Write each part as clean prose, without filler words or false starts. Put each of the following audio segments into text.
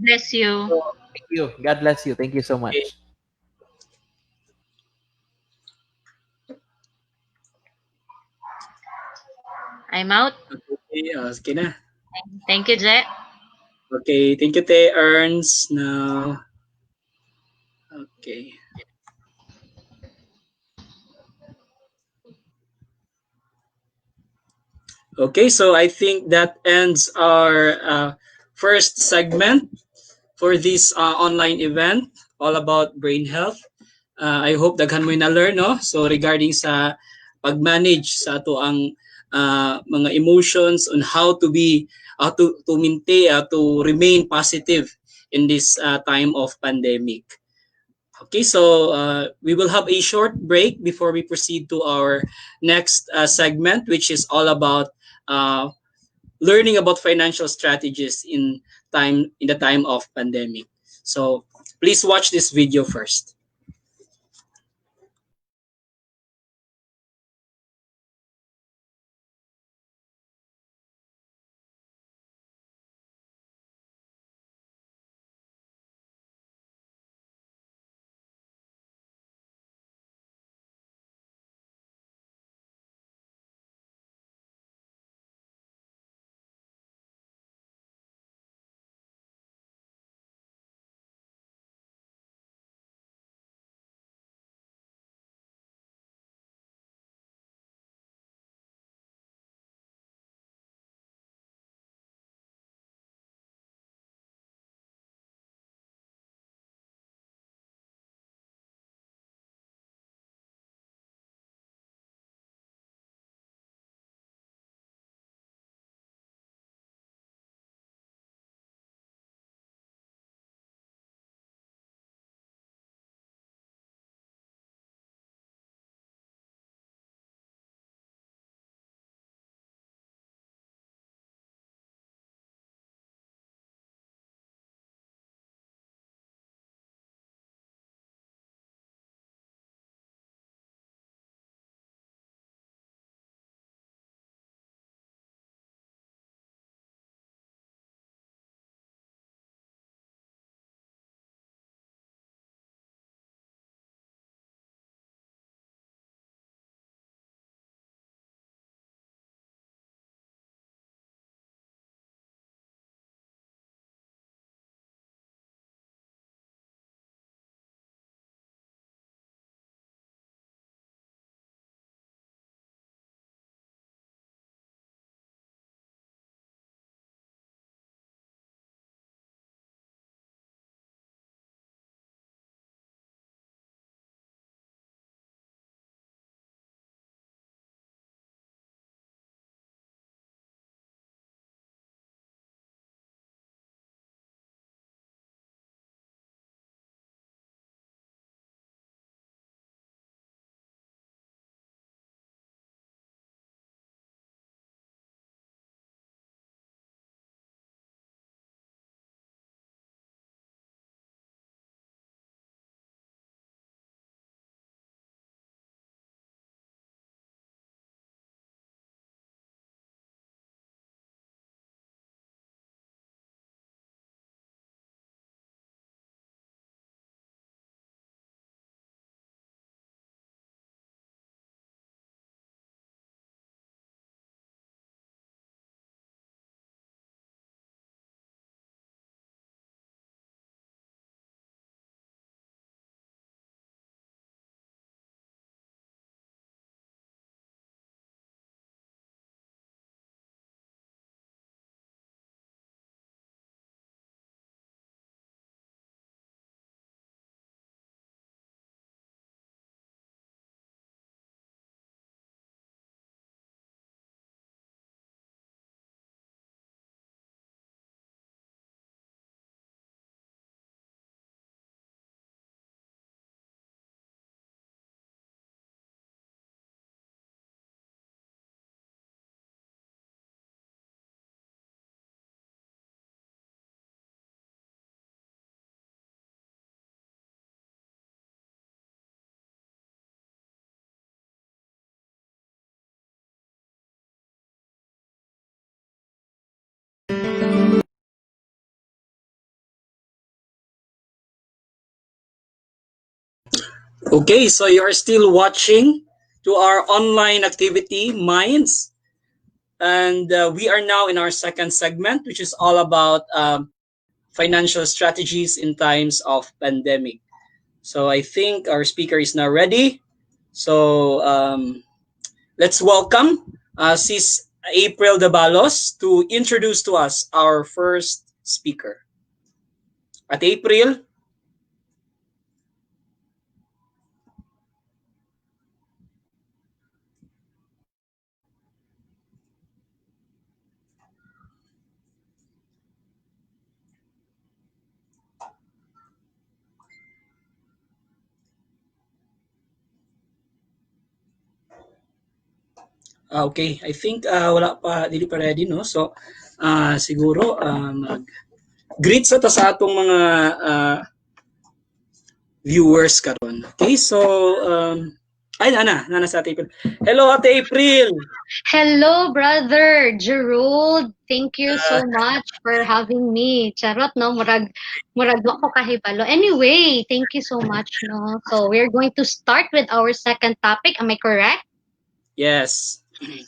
Bless you. So, thank you. God bless you. Thank you so Okay. much. I'm out. Okay, okay na. Thank you, Je. Okay, thank you, Te Ernst. Now, okay. Okay, so I think that ends our first segment for this online event all about brain health. I hope daghan mo na learn no. So regarding sa pag-manage sa ato ang mga emotions on how to be to maintain to remain positive in this time of pandemic. Okay, so we will have a short break before we proceed to our next segment, which is all about uh, learning about financial strategies in the time of pandemic. So please watch this video first. Okay, so you are still watching to our online activity, Minds. And we are now in our second segment, which is all about financial strategies in times of pandemic. So I think our speaker is now ready. So let's welcome Sis April Dabalos to introduce to us our first speaker. At April, okay, I think wala pa, dili pa ready, no? So siguro mag-greet sa ta sa atong mga viewers karon. Okay, so ay nana sa Ate April. Hello Ate April. Hello, brother Gerald. Thank you so much for having me. Charot, no? Murag wa ko kahibalo. Anyway, thank you so much, no? So, we're going to start with our second topic. Am I correct? Yes.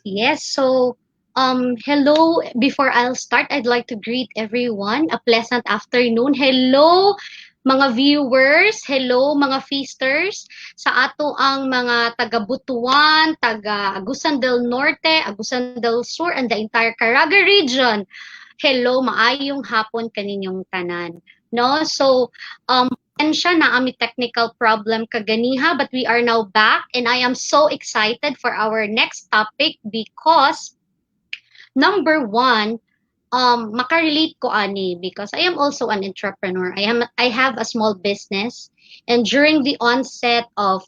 Yes. So, hello. Before I'll start, I'd like to greet everyone. A pleasant afternoon. Hello, mga viewers. Hello, mga feasters. Sa ato ang mga taga Butuan, taga Agusan del Norte, Agusan del Sur, and the entire Caraga region. Hello, maayong hapon kaninyong tanan. No? So, siya na ami technical problem kaganiha, but we are now back and I am so excited for our next topic because number one, makarelate ko ani because I am also an entrepreneur. I have a small business, and during the onset of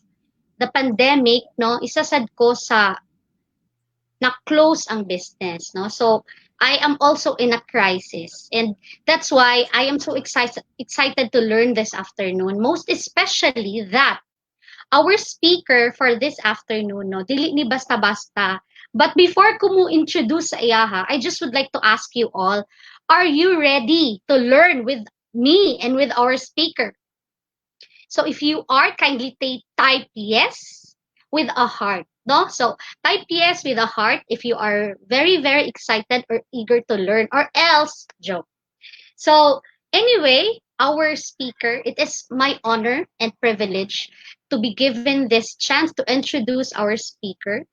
the pandemic, no, isasad ko sa na-close ang business, no? So, I am also in a crisis. And that's why I am so excited to learn this afternoon. Most especially that our speaker for this afternoon, no, dili ni basta-basta. But before ko mo introduce sa iyaha, I just would like to ask you all, are you ready to learn with me and with our speaker? So if you are, kindly type yes with a heart. No? So type yes with a heart if you are very, very excited or eager to learn, or else joke. So anyway, our speaker, it is my honor and privilege to be given this chance to introduce our speaker,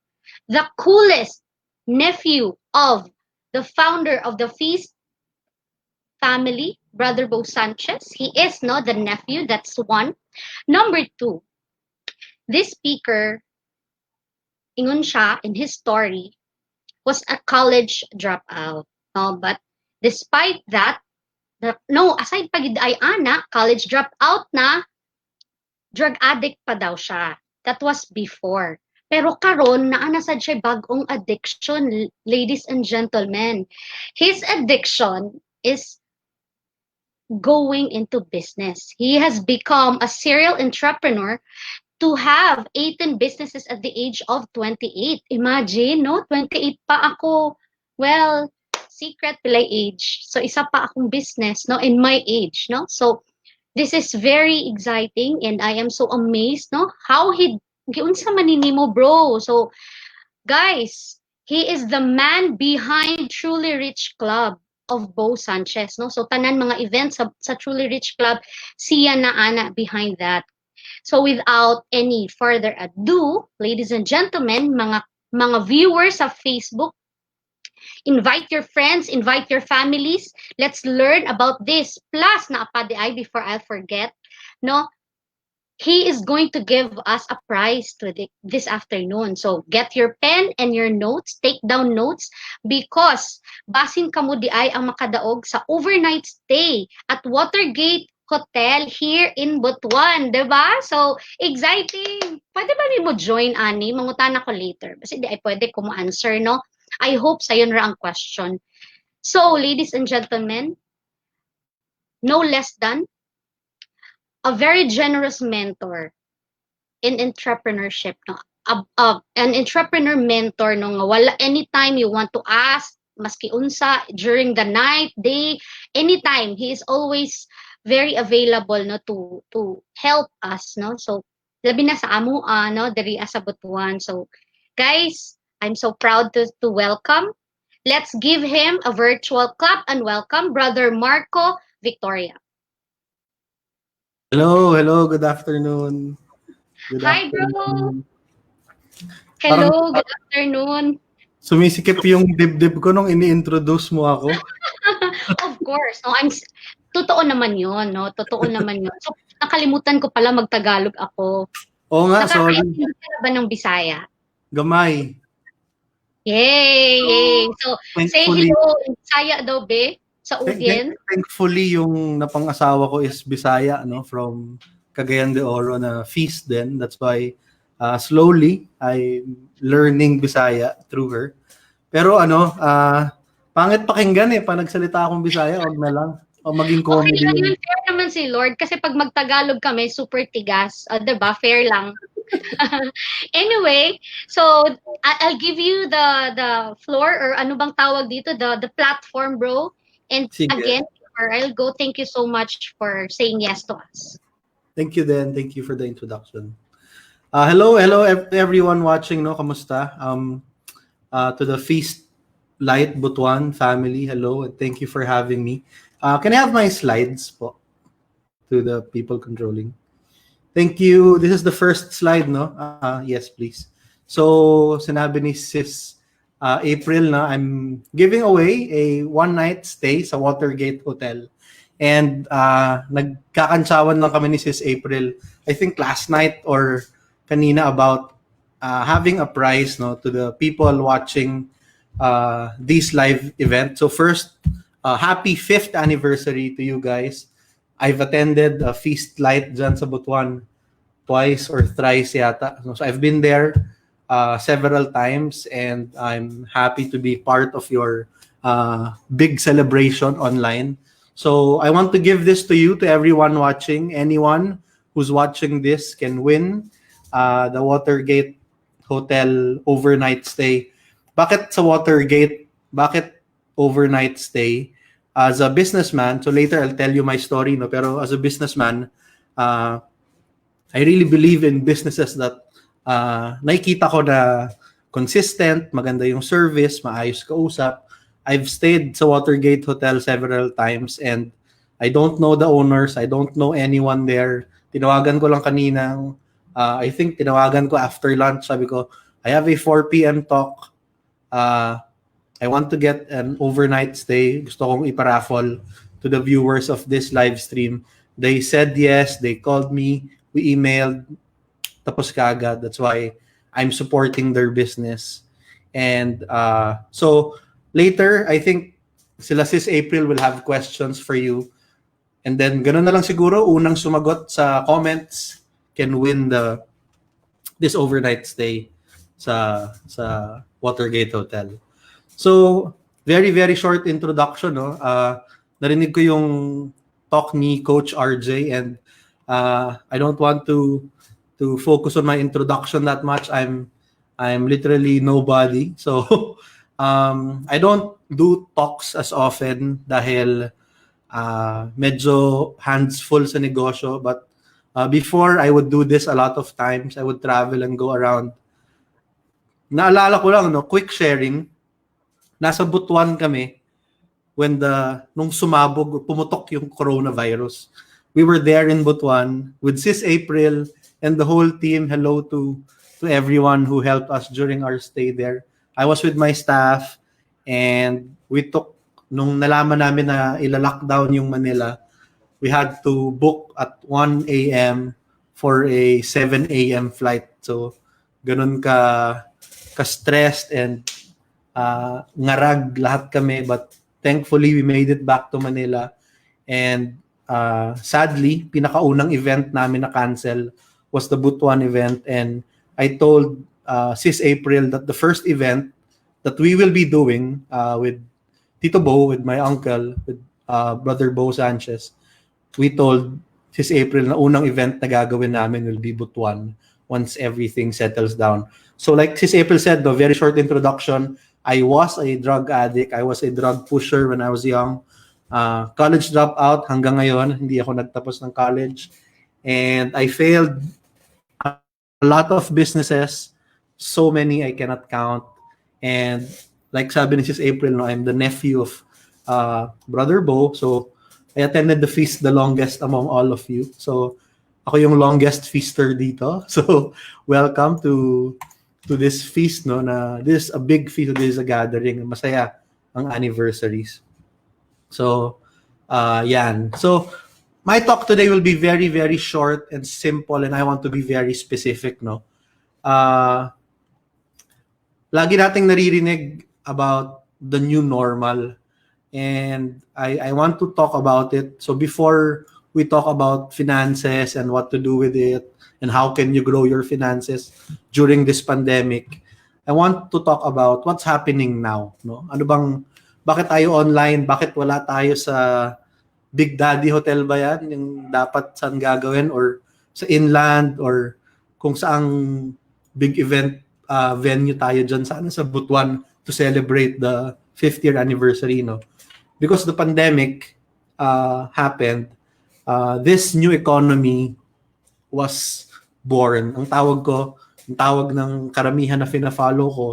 the coolest nephew of the founder of the Feast family, Brother Bo Sanchez. He is not the nephew, that's one. Number two, this speaker, ingon siya in his story, was a college dropout. No? But despite that, no, aside pa gid ay ana, college dropout na, drug addict pa daw siya. That was before. Pero karon naa na sad siya bag-ong addiction, ladies and gentlemen. His addiction is going into business. He has become a serial entrepreneur to have 18 businesses at the age of 28. Imagine, no? 28 pa ako. Well, secret pala age. So, isa pa akong business, no? In my age, no? So, this is very exciting and I am so amazed, no? How giunsa man ni mo, bro? So, guys, he is the man behind Truly Rich Club of Bo Sanchez, no? So, tanan mga events sa Truly Rich Club, siya na ana behind that. So without any further ado, ladies and gentlemen, mga viewers of Facebook, invite your friends, invite your families. Let's learn about this. Plus, naapadi before I forget, no, he is going to give us a prize this afternoon. So get your pen and your notes, take down notes because basin kamo di ay ang makadaog sa overnight stay at Watergate Hotel here in Butuan, 'di ba? So, exciting. Pwede ba mo join ani? Mangutan ako later. Kasi di ay pwede ko mo-answer, no? I hope sayon ra ang question. So, ladies and gentlemen, no less than a very generous mentor in entrepreneurship, no? An entrepreneur mentor, no, nga wala anytime you want to ask, maski unsa, during the night, day, anytime, he is always very available, no, to help us, no. So labi na sa amo no diri sa Butuan. So guys, I'm so proud to welcome. Let's give him a virtual clap and welcome Brother Marco Victoria. Hello, good afternoon. Good Hi bro. afternoon. Parang Hello, good afternoon. sumisikip yung dibdib ko nung ini-introduce mo ako. Of course, no, totoo naman 'yon, no? Totoo naman 'yon. So, nakalimutan ko pala magtagalog ako. Oo nga, sorry. Nakakaintindi ka na ba ng Bisaya? Gamay. Yay! So, say Thankfully, hello in Bisaya daw, be, sa audience. thankfully yung napang-asawa ko is Bisaya, no, from Cagayan de Oro na feast din. That's why slowly I'm learning Bisaya through her. Pero pangit pakinggan pa nagsalita akong Bisaya, wag na lang. O maging Okay comedy. lang yun, fair naman si Lord. Kasi pag magtagalog kami, super tigas. Diba? Fair lang. Anyway, so I'll give you the floor or ano bang tawag dito, the platform, bro. And Sige. again, before I'll go, thank you so much for saying yes to us. Thank you then. Thank you for the introduction. Hello everyone watching, no? Kamusta? To the Feast Light Butuan family, hello. Thank you for having me. Can I have my slides po to the people controlling? Thank you. This is the first slide, no? Yes, please. So, sinabi ni Sis April na I'm giving away a one-night stay sa Watergate Hotel. And nagkakantsawan lang kami ni Sis April, I think last night or kanina, about having a prize, no, to the people watching this live event. So first, happy 5th anniversary to you guys. I've attended a Feast Light dyan sa Butuan twice or thrice yata. So I've been there several times, and I'm happy to be part of your big celebration online. So I want to give this to you, to everyone watching. Anyone who's watching this can win the Watergate Hotel overnight stay. Bakit sa Watergate? Bakit overnight stay? As a businessman, so later I'll tell you my story, no? Pero as a businessman, I really believe in businesses that nakikita ko na consistent, maganda yung service, maayos kausap. I've stayed sa Watergate Hotel several times, and I don't know the owners, I don't know anyone there. Tinawagan ko lang kanina, I think tinawagan ko after lunch, sabi ko, I have a 4 p.m. talk. I want to get an overnight stay. Gusto kong iparaffle to the viewers of this live stream. They said yes, they called me, we emailed, tapos kaagad. That's why I'm supporting their business. And so later, I think sila Sis April will have questions for you. And then ganun na lang siguro, unang sumagot sa comments can win this overnight stay sa Watergate Hotel. So, very, very short introduction, no? Narinig ko yung talk ni Coach RJ, and I don't want to focus on my introduction that much. I'm literally nobody. So, I don't do talks as often dahil medyo hands full sa negosyo. But before, I would do this a lot of times. I would travel and go around. Naalala ko lang, no, quick sharing. Nasa Butuan kami when nung sumabog, pumutok yung coronavirus. We were there in Butuan with Sis April and the whole team. Hello to everyone who helped us during our stay there. I was with my staff, and nung nalaman namin na ila-lockdown yung Manila, we had to book at 1 a.m. for a 7 a.m. flight. So, ganun ka-stressed and ngarag lahat kami, but thankfully we made it back to Manila. And sadly, pinakaunang event namin na cancel was the Butuan event, and I told Sis April that the first event that we will be doing with Tito Bo, with my uncle, with Brother Bo Sanchez, we told Sis April na unang event na gagawin namin will be Butuan once everything settles down. So like Sis April said, the very short introduction, I was a drug addict. I was a drug pusher when I was young. College dropout hanggang ngayon. Hindi ako nagtapos ng college. And I failed lot of businesses, so many I cannot count. And like sabi ni Sis April, no, I'm the nephew of Brother Bo. So I attended the feast the longest among all of you. So ako yung longest feaster dito. So welcome to this feast, no, na this is a big feast, this is a gathering. Masaya ang anniversaries. So yan. So my talk today will be very, very short and simple, and I want to be very specific, no? Lagi nating naririnig about the new normal, and I want to talk about it. So before we talk about finances and what to do with it, and how can you grow your finances during this pandemic, I want to talk about what's happening now, no? Bakit tayo online? Bakit wala tayo sa Big Daddy Hotel ba yan? Yung dapat saan gagawin, or sa inland, or kung saang big event venue tayo dyan, sana sa Butuan to celebrate the 5th year anniversary, no? Because the pandemic happened, this new economy was born. Ang tawag ng karamihan na fina-follow ko,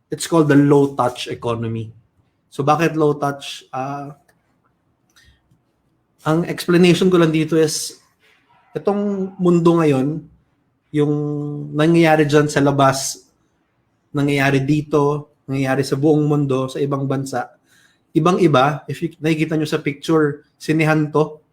it's called the low touch economy. So bakit low touch? Ang explanation ko lang dito is, itong mundo ngayon, yung nangyayari dyan sa labas, nangyayari dito, nangyayari sa buong mundo, sa ibang bansa, ibang-iba. If nakikita nyo sa picture, sinehan to.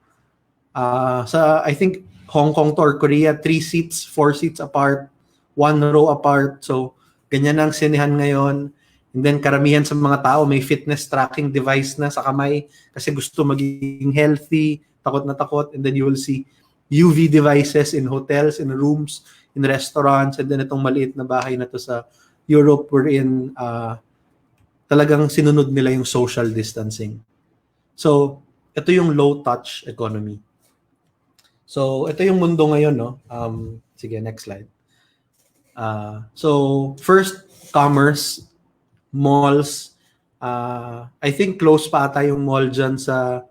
Sa, I think, Hong Kong to or Korea, 3 seats, 4 seats apart, 1 row apart. So, ganyan ang sinehan ngayon. And then karamihan sa mga tao may fitness tracking device na sa kamay kasi gusto maging healthy, takot na takot. And then you will see UV devices in hotels, in rooms, in restaurants. And then itong maliit na bahay na to sa Europe wherein talagang sinunod nila yung social distancing. So ito yung low touch economy. So ito yung mundo ngayon, no? Sige, next slide. So first, commerce. Malls, I think close pa ata yung mall dyan sa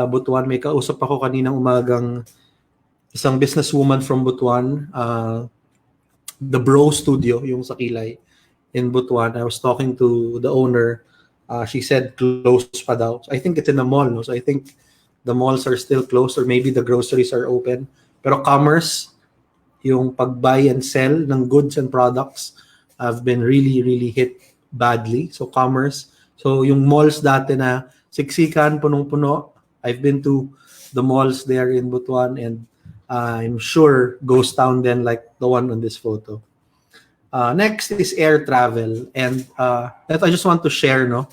Butuan. May kausap ako kaninang umagang isang businesswoman from Butuan, the Bro Studio, yung sa Kilay in Butuan. I was talking to the owner. She said close pa daw. So I think it's in a mall, no? So I think the malls are still closed, or maybe the groceries are open. Pero commerce, yung pag-buy and sell ng goods and products, have been really, really hit badly. So commerce. So yung malls dati na siksikan, punong-puno. I've been to the malls there in Butuan, and I'm sure ghost town then like the one on this photo. Next is air travel, and that I just want to share, no?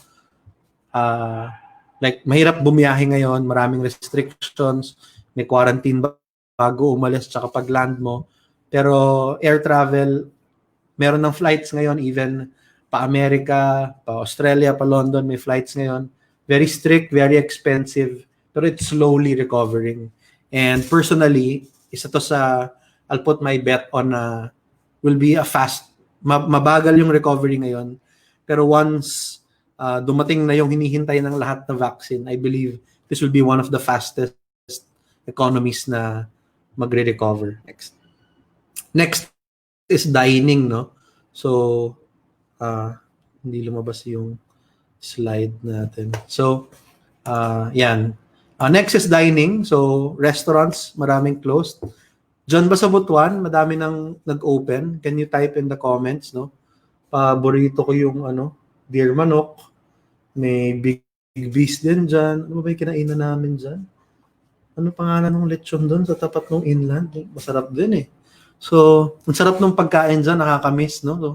Like mahirap bumiyahe ngayon, maraming restrictions, may quarantine bago umalis tsaka pag land mo. Pero air travel, meron ng flights ngayon, even pa America, pa Australia, pa London, may flights ngayon. Very strict, very expensive, pero it's slowly recovering. And personally, isa to sa, I'll put my bet on will be a fast, mabagal yung recovery ngayon. Pero once dumating na yung hinihintay ng lahat na vaccine, I believe this will be one of the fastest economies na magre-recover. Next is dining, no? So, hindi lumabas yung slide natin. So, yan. Next is dining. So, restaurants, maraming closed. Diyan ba sa Butuan, madami nang nag-open? Can you type in the comments, no? Paborito ko yung deer manok. May big beast din dyan. Ano ba yung kinainan namin dyan? Ano pangalan ng lechon doon sa tapat ng inland? Masarap din eh. So, ang sarap ng pagkain dyan, nakakamiss, no? So,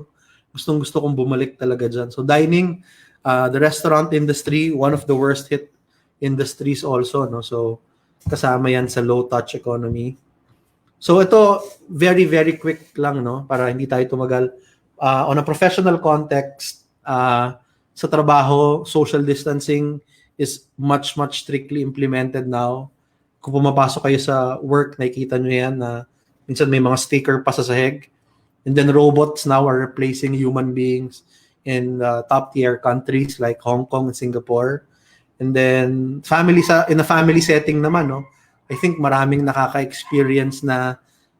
gustong-gusto kong bumalik talaga dyan. So, dining, the restaurant industry, one of the worst hit industries also, no? So, kasama yan sa low-touch economy. So, ito, very, very quick lang, no? Para hindi tayo tumagal. On a professional context, sa trabaho, social distancing is much, much strictly implemented now. Kung pumapasok kayo sa work, nakikita nyo yan na minsan may mga sticker pa sa sahig. And then robots now are replacing human beings in top-tier countries like Hong Kong and Singapore. And then in a family setting naman, no, I think maraming nakaka-experience na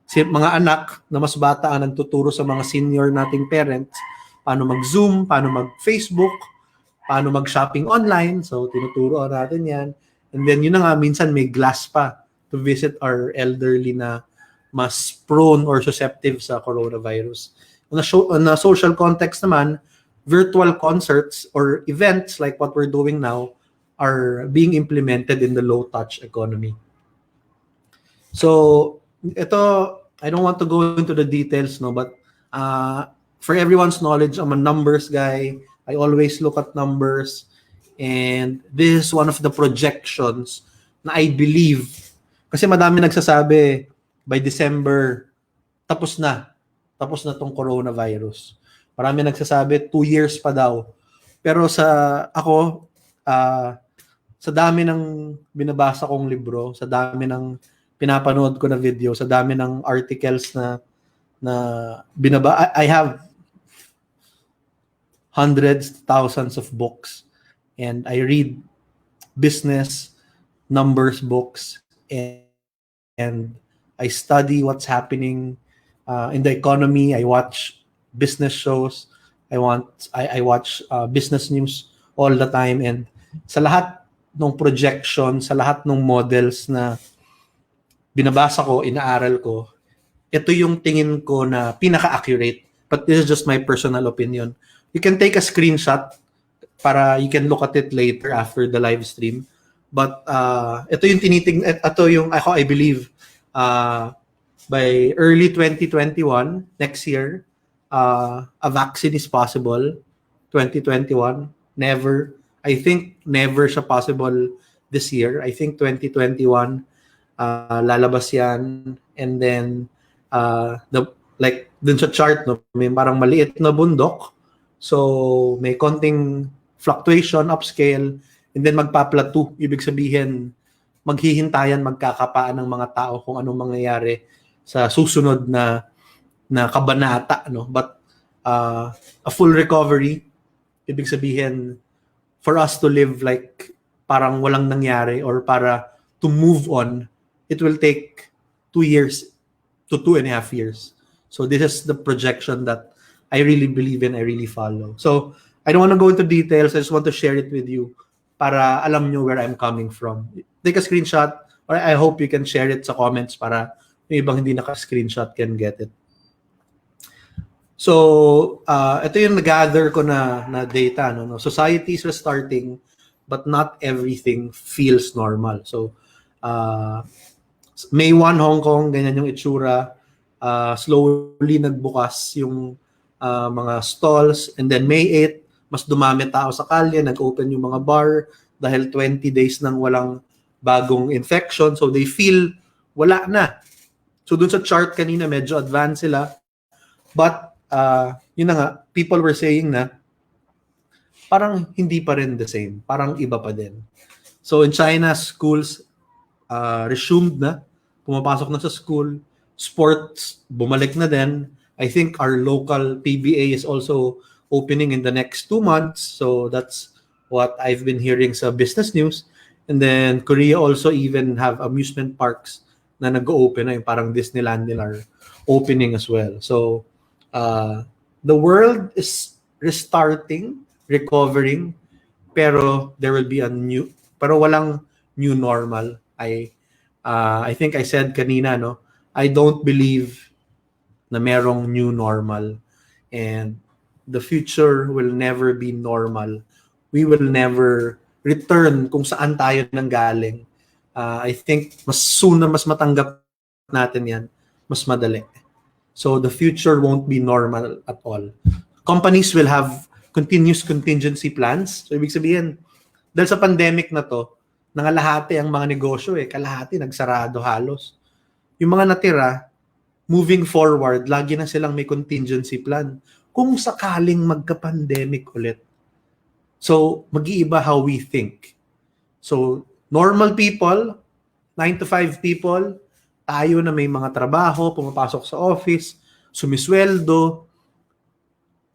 mga anak na mas bata ang nagtuturo sa mga senior nating parents, paano mag-Zoom, paano mag-Facebook, paano mag-shopping online. So, tinuturo natin yan. And then, yun na nga, minsan may glass pa to visit our elderly na mas prone or susceptible sa coronavirus. On a social context naman, virtual concerts or events like what we're doing now are being implemented in the low-touch economy. So, ito, I don't want to go into the details, no, but for everyone's knowledge, I'm a numbers guy. I always look at numbers. And this is one of the projections na I believe, kasi madami nagsasabi, by December, tapos na tong coronavirus. Marami nagsasabi, 2 years pa daw. Pero sa dami ng binabasa kong libro, sa dami ng pinapanood ko na video, sa dami ng articles na I have hundreds, thousands of books, and I read business, numbers books, and I study what's happening in the economy. I watch business shows. I watch business news all the time, and sa lahat ng projection, sa lahat ng models na binabasa ko, inaaral ko, ito yung tingin ko na pinaka-accurate. But this is just my personal opinion. You can take a screenshot para you can look at it later after the live stream. But ito yung I believe by early 2021, next year, a vaccine is possible. 2021, never. I think never siya possible this year. I think 2021, lalabas yan. And then, dun sa chart, no, may parang maliit na bundok. So, may konting fluctuation, upscale, and then magpa-plateau. Ibig sabihin, maghihintayan, magkakapaan ng mga tao kung anong mangyayari sa susunod na kabanata, no? But a full recovery, ibig sabihin, for us to live like parang walang nangyari or para to move on, it will take 2 years to 2.5 years. So this is the projection that I really believe in, I really follow. So I don't want to go into details. I just want to share it with you para alam nyo where I'm coming from. Take a screenshot, or I hope you can share it sa comments para yung ibang hindi naka-screenshot can get it. So, ito yung nag-gather ko na data. No? Society is restarting, but not everything feels normal. So, May 1, Hong Kong, ganyan yung itsura. Slowly nagbukas yung mga stalls. And then May 8, mas dumami tao sa kalye, nag-open yung mga bar dahil 20 days nang walang bagong infection. So, they feel wala na. So, dun sa chart kanina, medyo advanced sila. But, yun na nga, people were saying na parang hindi pa rin the same. Parang iba pa din. So, in China, schools resumed na. Pumapasok na sa school. Sports, bumalik na din. I think our local PBA is also opening in the next 2 months. So, that's what I've been hearing sa business news. And then, Korea also even have amusement parks na nag-open na yung parang Disneyland nila are opening as well. So, the world is restarting, recovering, pero there will be pero walang new normal. I think I said kanina, no, I don't believe na merong new normal, and the future will never be normal. We will never return kung saan tayo nanggaling. I think mas matanggap natin yan, mas madali. So the future won't be normal at all. Companies will have continuous contingency plans. So ibig sabihin, dahil sa pandemic na to, nangalahati ang mga negosyo kalahati nagsarado halos. Yung mga natira, moving forward, lagi na silang may contingency plan. Kung sakaling magka-pandemic ulit. So mag-iiba how we think. So normal people, 9 to 5 people, tayo na may mga trabaho, pumapasok sa office, sumisweldo,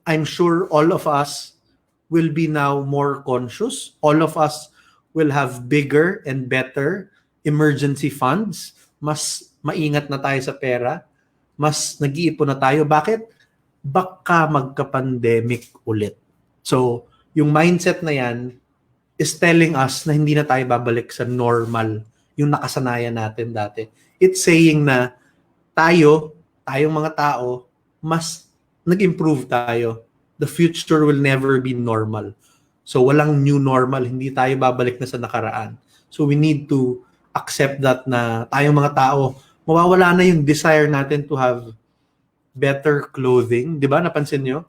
I'm sure all of us will be now more conscious. All of us will have bigger and better emergency funds. Mas maingat na tayo sa pera. mas nag-iipon na tayo. Bakit? Baka magka-pandemic ulit. So, yung mindset na yan is telling us na hindi na tayo babalik sa normal, yung nakasanayan natin dati. It's saying na tayong mga tao, mas nag-improve tayo. The future will never be normal. So, walang new normal. Hindi tayo babalik na sa nakaraan. So, we need to accept that na tayong mga tao, mawawala na yung desire natin to have better clothing. Di ba? Napansin nyo?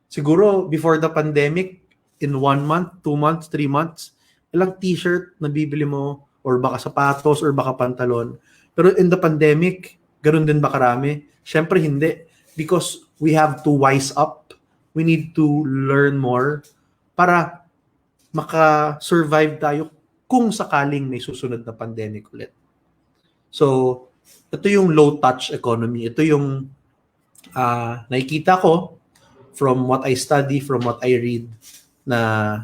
Siguro, before the pandemic, in 1 month, 2 months, 3 months, ilang t-shirt na bibili mo, or baka sapatos, or baka pantalon. Pero in the pandemic, ganun din ba karami? Siyempre, hindi. Because we have to wise up. We need to learn more para maka-survive tayo kung sakaling may susunod na pandemic ulit. So, ito yung low-touch economy. Ito yung nakikita ko from what I study, from what I read, na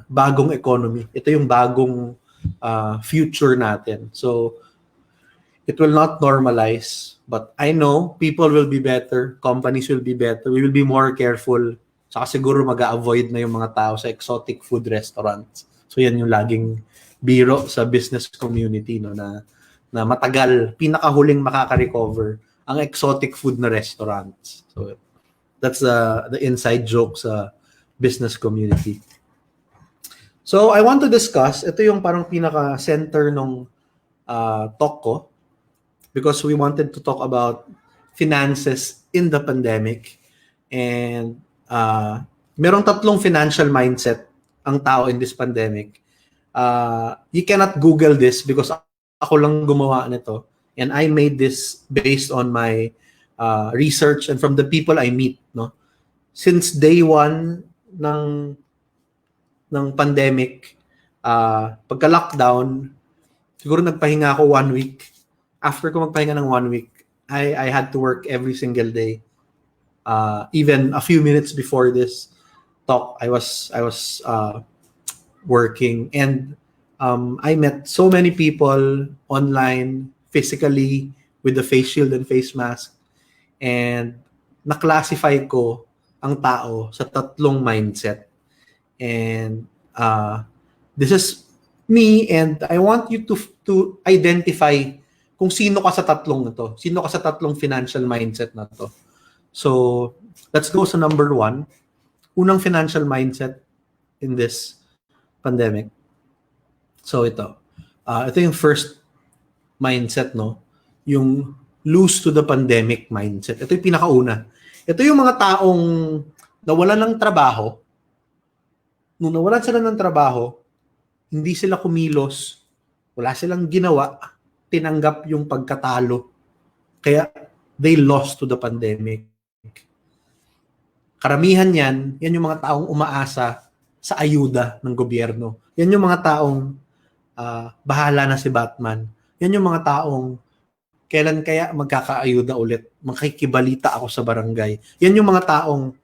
bagong economy. Ito yung bagong future natin. So, it will not normalize, but I know people will be better, companies will be better, we will be more careful, saka siguro mag-a-avoid na yung mga tao sa exotic food restaurants. So, yan yung laging biro sa business community, no, na matagal, pinakahuling makaka-recover ang exotic food na restaurants. So, that's the inside joke sa business community. So, I want to discuss, ito yung parang pinaka-center nung talk ko, because we wanted to talk about finances in the pandemic. And merong tatlong financial mindset ang tao in this pandemic. You cannot Google this because ako lang gumawa nito. And I made this based on my research and from the people I meet. No? Since day one ng pandemic, pagka-lockdown, siguro nagpahinga ako 1 week. After ko magpahinga ng 1 week, I had to work every single day. Even a few minutes before this talk, I was working, and I met so many people online, physically, with the face shield and face mask, and na-classify ko ang tao sa tatlong mindset. And this is me, and I want you to identify kung sino ka sa tatlong ito. Sino ka sa tatlong financial mindset na to. So, let's go sa number 1. Unang financial mindset in this pandemic. So, ito. Ito yung first mindset, no? Yung lose to the pandemic mindset. Ito yung pinakauna. Ito yung mga taong nawalan ng trabaho. Nung nawalan sila ng trabaho, hindi sila kumilos, wala silang ginawa, tinanggap yung pagkatalo. Kaya they lost to the pandemic. Karamihan yan yung mga taong umaasa sa ayuda ng gobyerno. Yan yung mga taong bahala na si Batman. Yan yung mga taong kailan kaya magkakaayuda ulit? Makikibalita ako sa barangay. Yan yung mga taong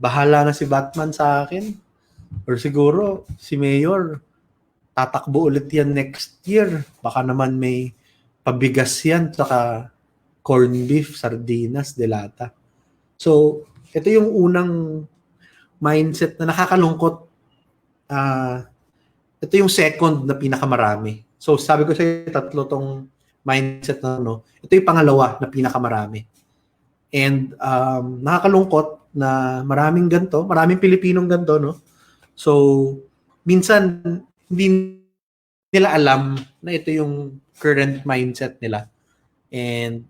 bahala na si Batman sa akin. Or siguro si Mayor tatakbo ulit yan next year. Baka naman may pabigas yan, saka corn beef, sardinas, delata. So, ito yung unang mindset na nakakalungkot. Ito yung second na pinakamarami. So, sabi ko sa'yo, tatlo tong mindset na, no? Ito yung pangalawa na pinakamarami. And nakakalungkot na maraming ganito, maraming Pilipinong ganito, no? So, minsan, hindi nila alam na ito yung current mindset nila. And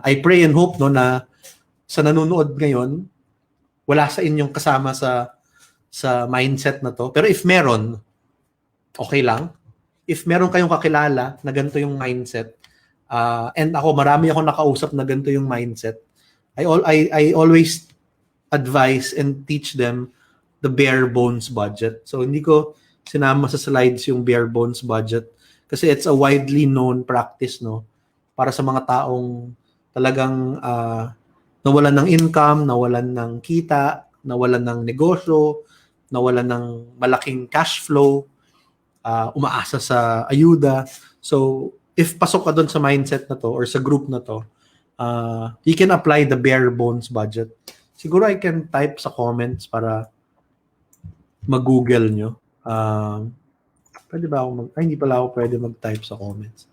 I pray and hope, no, na sa nanonood ngayon, wala sa inyong kasama sa mindset na to. Pero if meron, okay lang. If meron kayong kakilala na ganito yung mindset, and ako, marami akong nakausap na ganito yung mindset, I always advise and teach them the bare bones budget. So, hindi ko sinama sa slides yung bare bones budget kasi it's a widely known practice, no, para sa mga taong talagang nawalan ng income, nawalan ng kita, nawalan ng negosyo, nawalan ng malaking cash flow, umaasa sa ayuda. So, if pasok ka doon sa mindset na to or sa group na to, You can apply the bare bones budget. Siguro I can type sa comments para mag-google nyo. Pwede ba ako hindi pala ako pwede mag-type sa comments.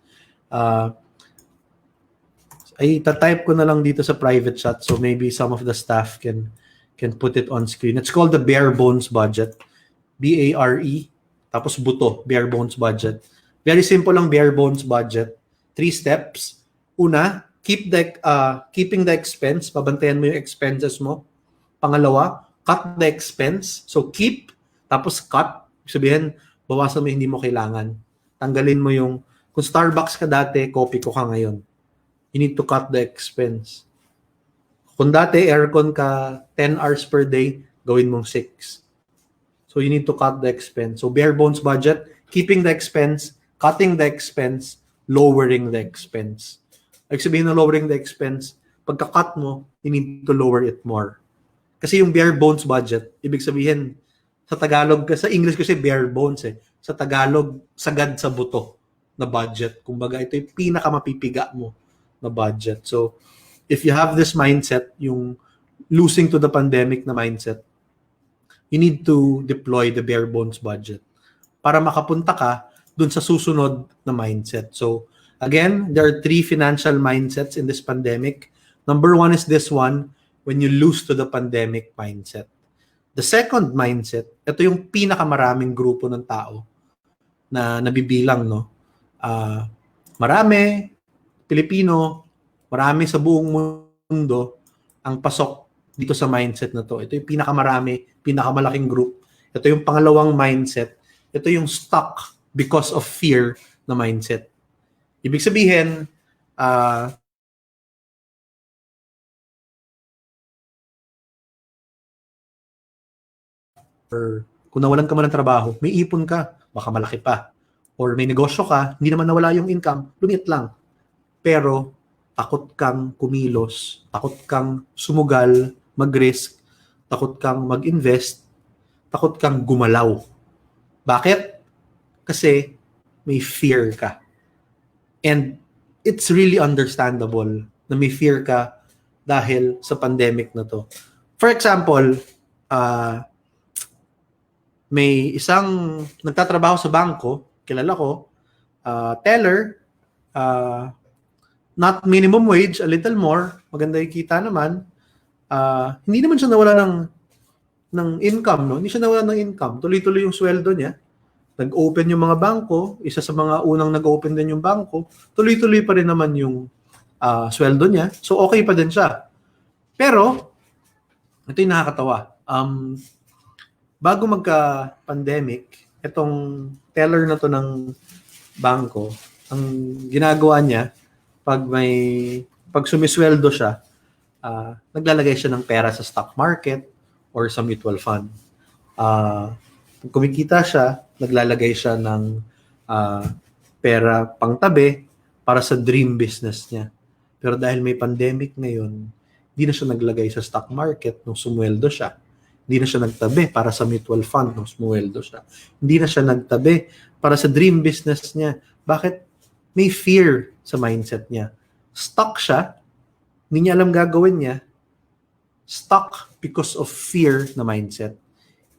Ay type ko na lang dito sa private chat, so maybe some of the staff can put it on screen. It's called the bare bones budget. BARE tapos buto, bare bones budget. Very simple lang bare bones budget. 3 steps. Una, keeping the expense, pabantayan mo yung expenses mo. Pangalawa, cut the expense. So keep tapos cut. Sabihin, bawasan mo yung hindi mo kailangan. Tanggalin mo yung kung Starbucks ka dati, coffee ko ka ngayon. You need to cut the expense. Kung dati aircon ka 10 hours per day, gawin mong 6. So you need to cut the expense. So bare bones budget, keeping the expense, cutting the expense, lowering the expense. Ibig sabihin na lowering the expense, pagka-cut mo, you need to lower it more. Kasi yung bare bones budget, ibig sabihin, sa Tagalog, sa English kasi bare bones eh. Sa Tagalog, sagad sa buto na budget. Kumbaga, ito yung pinakamapipiga mo na budget. So, if you have this mindset, yung losing to the pandemic na mindset, you need to deploy the bare bones budget para makapunta ka dun sa susunod na mindset. So, again, there are 3 financial mindsets in this pandemic. Number 1 is this one, when you lose to the pandemic mindset. The second mindset, ito yung pinakamaraming grupo ng tao na nabibilang, no? Marami, Pilipino, marami sa buong mundo ang pasok dito sa mindset na to. Ito yung pinakamarami, pinakamalaking group. Ito yung pangalawang mindset. Ito yung stuck because of fear na mindset. Ibig sabihin, or kung nawalan ka man ng trabaho, may ipon ka, baka malaki pa. Or may negosyo ka, hindi naman nawala yung income, lumit lang. Pero takot kang kumilos, takot kang sumugal, mag-risk, takot kang mag-invest, takot kang gumalaw. Bakit? Kasi may fear ka. And it's really understandable na may fear ka dahil sa pandemic na to. For example, may isang nagtatrabaho sa bangko, kilala ko, teller, not minimum wage, a little more, maganda yung kita naman. Hindi naman siya nawala ng income, no? Hindi siya nawala ng income. Tuloy-tuloy yung sweldo niya. Nag-open yung mga bangko, isa sa mga unang nag-open din yung bangko, tuloy-tuloy pa rin naman yung sweldo niya. So okay pa din siya. Pero ito yung nakakatawa. Bago magka-pandemic, itong teller na to ng bangko, ang ginagawa niya, pag sumisweldo siya, naglalagay siya ng pera sa stock market or sa mutual fund. Pag kumikita siya, naglalagay siya ng pera pangtabi para sa dream business niya. Pero dahil may pandemic ngayon, hindi na siya naglagay sa stock market nung sumweldo siya. Hindi na siya nagtabi para sa mutual fund nung sumweldo siya. Hindi na siya nagtabi para sa dream business niya. Bakit? May fear sa mindset niya. Stuck siya, hindi niya alam gagawin niya. Stuck because of fear na mindset.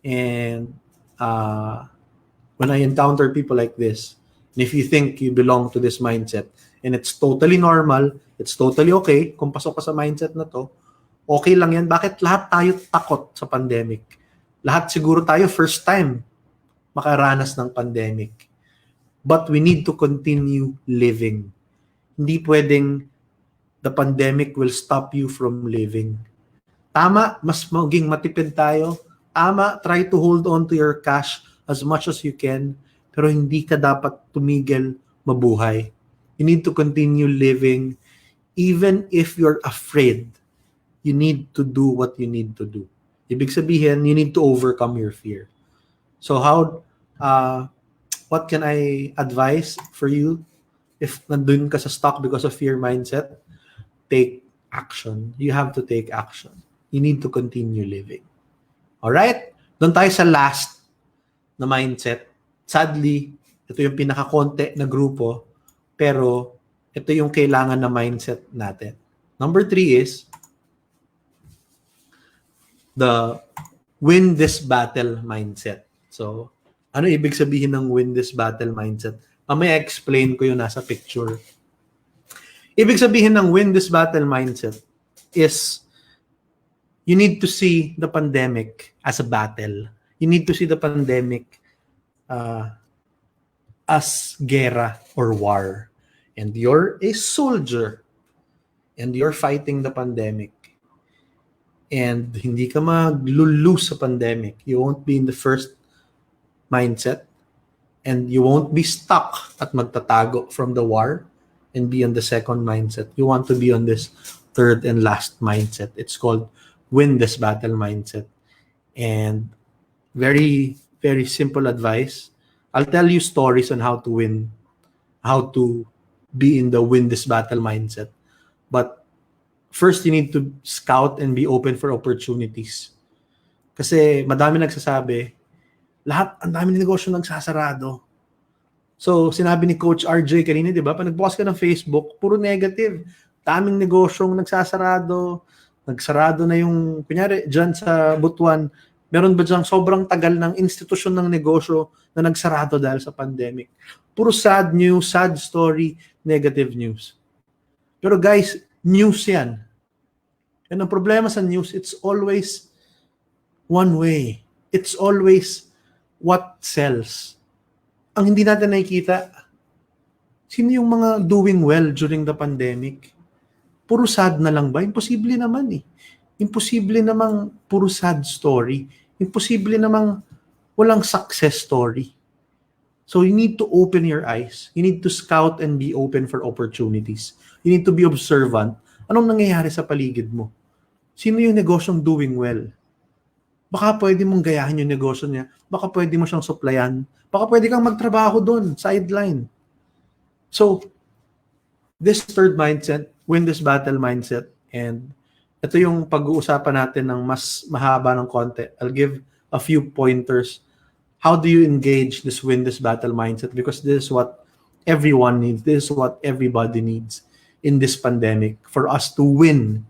And when I encounter people like this, and if you think you belong to this mindset, and it's totally normal, it's totally okay kung pasok ka sa mindset na to, okay lang yan. Bakit lahat tayo takot sa pandemic? Lahat siguro tayo first time makaranas ng pandemic. But we need to continue living. Hindi pwedeng the pandemic will stop you from living. Tama, mas maging matipid tayo. Tama, try to hold on to your cash as much as you can. Pero hindi ka dapat tumigil mabuhay. You need to continue living even if you're afraid. You need to do what you need to do. Ibig sabihin, you need to overcome your fear. So what can I advise for you if nandun ka sa stuck because of fear mindset? Take action. You have to take action. You need to continue living. Alright? Doon tayo sa last na mindset. Sadly, ito yung pinakakonte na grupo, pero ito yung kailangan na mindset natin. Number 3 is the win this battle mindset. So, ano ibig sabihin ng win this battle mindset? Mamaya explain ko yung nasa picture. Ibig sabihin ng win this battle mindset is you need to see the pandemic as a battle. You need to see the pandemic as gera or war. And you're a soldier and you're fighting the pandemic. And hindi ka maglulose sa pandemic. You won't be in the first mindset and you won't be stuck at magtatago from the war and be on the second mindset. You want to be on this third and last mindset. It's called win this battle mindset. And very, very simple advice. I'll tell you stories on how to win, how to be in the win this battle mindset. But first, you need to scout and be open for opportunities. Kasi madami nagsasabi, ang dami ng negosyo nagsasarado. So, sinabi ni Coach RJ kanina, di ba? Pag nag-post ka ng Facebook, puro negative. Daming negosyong nagsasarado. Nagsarado na yung, kunyari, dyan sa Butuan, meron ba dyan sobrang tagal ng institusyon ng negosyo na nagsarado dahil sa pandemic? Puro sad news, sad story, negative news. Pero guys, news yan. And ang problema sa news, it's always one way. It's always what sells. Ang hindi natin nakikita, sino yung mga doing well during the pandemic? Puro sad na lang ba? Imposible naman eh. Imposible namang puro sad story. Imposible namang walang success story. So you need to open your eyes. You need to scout and be open for opportunities. You need to be observant. Anong nangyayari sa paligid mo? Sino yung negosyong doing well? Baka pwede mong gayahin yung negosyo niya. Baka pwede mo siyang supplyan. Baka pwede kang magtrabaho doon, sideline. So, this third mindset, win this battle mindset, and ito yung pag-uusapan natin ng mas mahaba ng konti. I'll give a few pointers. How do you engage this win this battle mindset? Because this is what everyone needs. This is what everybody needs in this pandemic for us to win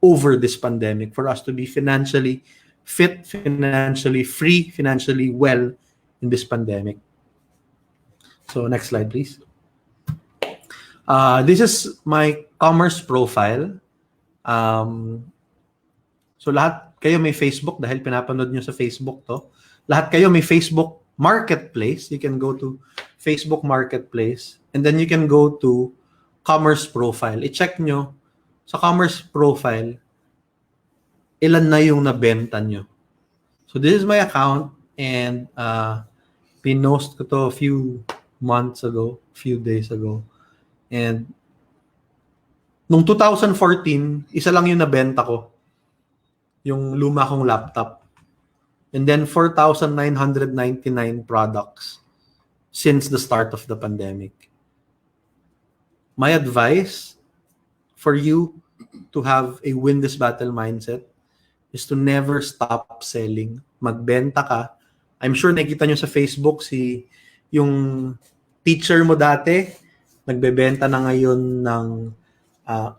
over this pandemic, for us to be financially fit, financially free, financially well in this pandemic. So next slide, please. This is my commerce profile. So lahat kayo may Facebook dahil pinapanood nyo sa Facebook to. Lahat kayo may Facebook Marketplace. You can go to Facebook Marketplace and then you can go to commerce profile. I-check nyo sa commerce profile ilan na yung nabenta nyo. So this is my account and pinost ko to a few months ago, few days ago. And nung 2014, isa lang yung nabenta ko. Yung luma kong laptop. And then 4,999 products since the start of the pandemic. My advice for you to have a win this battle mindset is to never stop selling. Magbenta ka. I'm sure nakita nyo sa Facebook yung teacher mo dati, nagbebenta na ngayon ng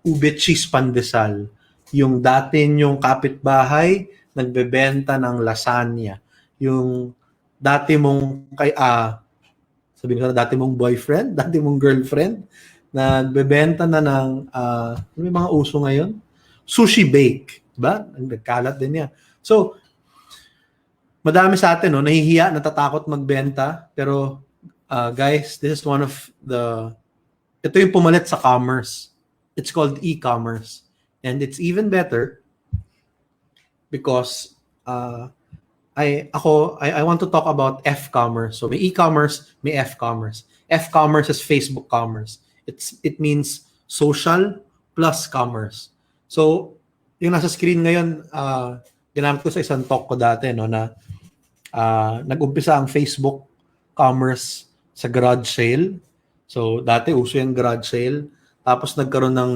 ube cheese pandesal. Yung dati nyong kapitbahay, nagbebenta ng lasagna. Yung dati mong sabihin ko na dati mong boyfriend, dati mong girlfriend, nagbebenta na ng ano yung mga uso ngayon? Sushi bake, diba? Nagkalat din yan. So, madami sa atin, no, nahihiya, natatakot magbenta, pero guys, this is one of ito yung pumalit sa commerce. It's called e-commerce. And it's even better because I want to talk about F-commerce. So may e-commerce, may F-commerce. F-commerce is Facebook commerce. It means social plus commerce. So yung nasa screen ngayon, ginamit ko sa isang talk ko dati, no, na nag-umpisa ang Facebook commerce sa garage sale. So dati uso yung garage sale. Tapos nagkaroon ng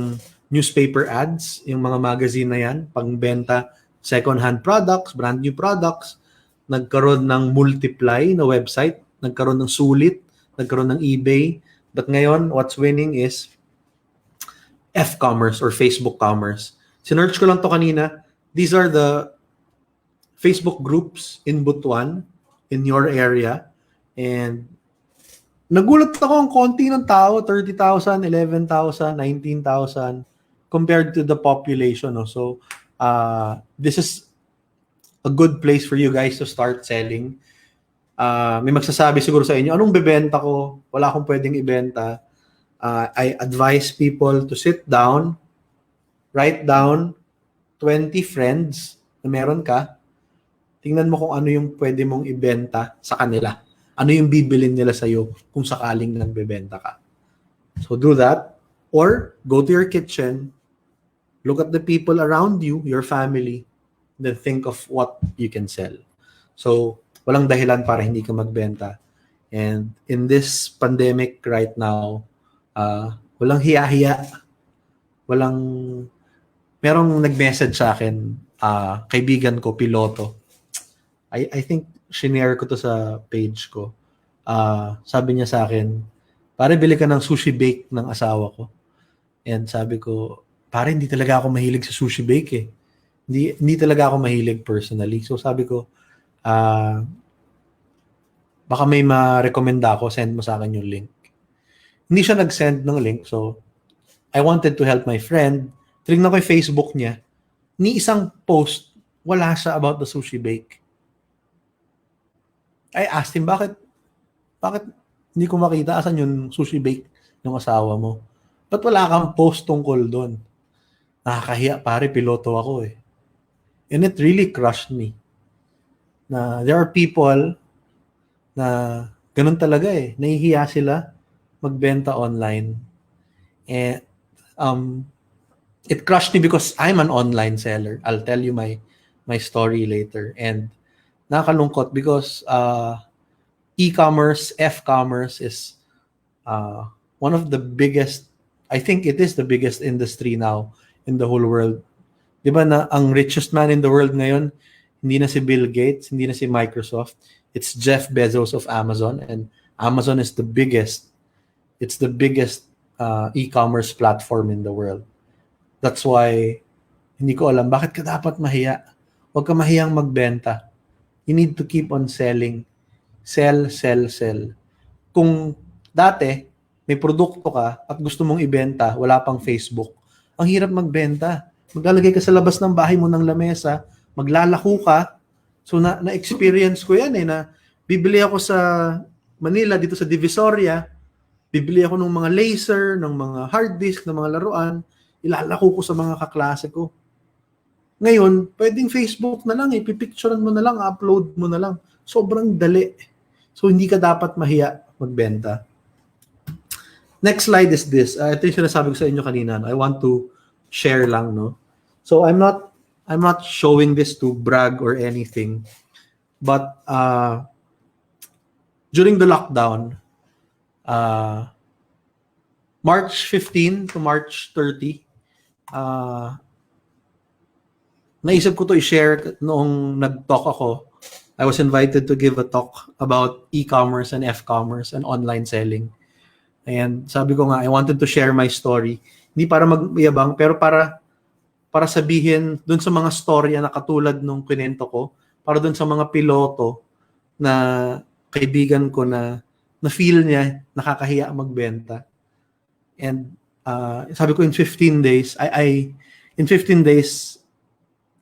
newspaper ads, yung mga magazine na yan, pangbenta second-hand products, brand new products. Nagkaroon ng Multiply na website, nagkaroon ng Sulit, nagkaroon ng eBay. But ngayon, what's winning is F-commerce or Facebook commerce. Sinearch ko lang to kanina. These are the Facebook groups in Butuan, in your area. And nagulat ako ang konti ng tao, 30,000, 11,000, 19,000 compared to the population. No? So, this is a good place for you guys to start selling. May magsasabi siguro sa inyo, anong bebenta ko? Wala akong pwedeng ibenta. I advise people to sit down, write down 20 friends na meron ka. Tingnan mo kung ano yung pwede mong ibenta sa kanila. Ano yung bibilin nila sa'yo kung sakaling nagbebenta ka. So do that. Or go to your kitchen, look at the people around you, your family, then think of what you can sell. So walang dahilan para hindi ka magbenta. And in this pandemic right now, walang hiya-hiya. Merong nag-message sa akin, kaibigan ko, piloto. I think shinare ko to sa page ko. Sabi niya sa akin, pare bili ka ng sushi bake ng asawa ko. And sabi ko, pare hindi talaga ako mahilig sa sushi bake eh. Hindi talaga ako mahilig personally. So sabi ko, baka may ma-recommenda ako, send mo sa akin yung link. Hindi siya nag-send ng link. So I wanted to help my friend. Tinignan ko yung Facebook niya. Ni isang post, wala siya about the sushi bake. I asked him, bakit hindi ko makita asan yung sushi bake ng asawa mo? Ba't wala kang post tungkol doon? Nakakahiya, pare, piloto ako eh. And it really crushed me. Na there are people na ganun talaga eh. Nahihiya sila magbenta online. And it crushed me because I'm an online seller. I'll tell you my story later. And nakakalungkot because e-commerce, F-commerce is one of the biggest, I think it is the biggest industry now in the whole world. Di ba na ang richest man in the world ngayon, hindi na si Bill Gates, hindi na si Microsoft. It's Jeff Bezos of Amazon, and Amazon is the biggest. It's the biggest e-commerce platform in the world. That's why hindi ko alam bakit ka dapat mahiya. Huwag ka mahiyang magbenta. You need to keep on selling. Sell, sell, sell. Kung dati, may produkto ka at gusto mong ibenta, wala pang Facebook, ang hirap magbenta. Maglalagay ka sa labas ng bahay mo ng lamesa, maglalako ka. So na-experience ko yan eh, na bibili ako sa Manila, dito sa Divisoria, bibili ako ng mga laser, ng mga hard disk, ng mga laruan, ilalako ko sa mga kaklase ko. Ngayon, pwedeng Facebook na lang, ipipicturean mo na lang, upload mo na lang. Sobrang dali. So, hindi ka dapat mahiya magbenta. Next slide is this. Ito yung sinasabi ko sa inyo kanina. I want to share lang, no? So, I'm not showing this to brag or anything. But, during the lockdown, March 15 to March 30, naisip ko to i-share noong nag-talk ako. I was invited to give a talk about e-commerce and F-commerce and online selling. And sabi ko nga, I wanted to share my story. Hindi para magyabang, pero para sabihin dun sa mga storya na katulad nung kwento ko, para dun sa mga piloto na kaibigan ko na feel niya nakakahiya magbenta. And sabi ko in 15 days, in 15 days,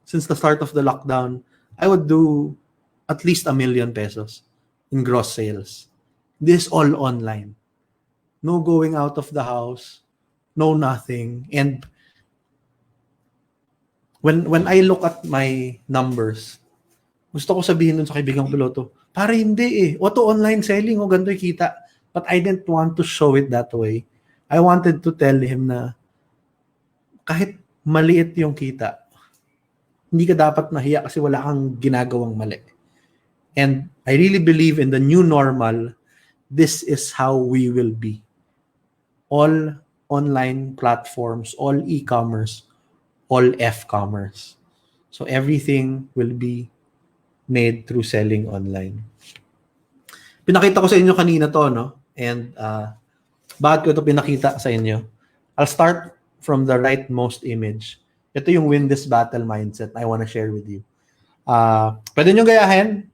since the start of the lockdown, I would do at least 1 million pesos in gross sales. This all online. No going out of the house, no nothing. And when I look at my numbers, gusto ko sabihin dun sa kaibigang piloto, pare hindi eh. Auto online selling, ganito yung kita. But I didn't want to show it that way. I wanted to tell him na kahit maliit yung kita, hindi ka dapat nahiya kasi wala kang ginagawang mali. And I really believe in the new normal, this is how we will be. All online platforms, all e-commerce, all F-commerce. So everything will be made through selling online. Pinakita ko sa inyo kanina to, no? And bakit ko ito pinakita sa inyo? I'll start from the rightmost image. Ito yung win this battle mindset I want to share with you. Pwede nyo gayahin.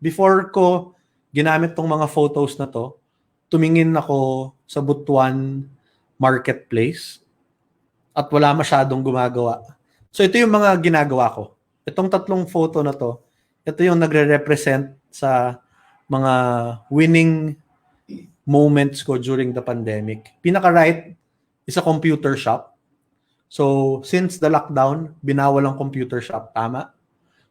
Before ko ginamit tong mga photos na to, tumingin ako sa Butuan Marketplace at wala masyadong gumagawa. So ito yung mga ginagawa ko. Itong tatlong photo na to, ito yung nagre-represent sa mga winning moments ko during the pandemic. Pinaka-right is a computer shop. So since the lockdown, binawal ang computer shop. Tama?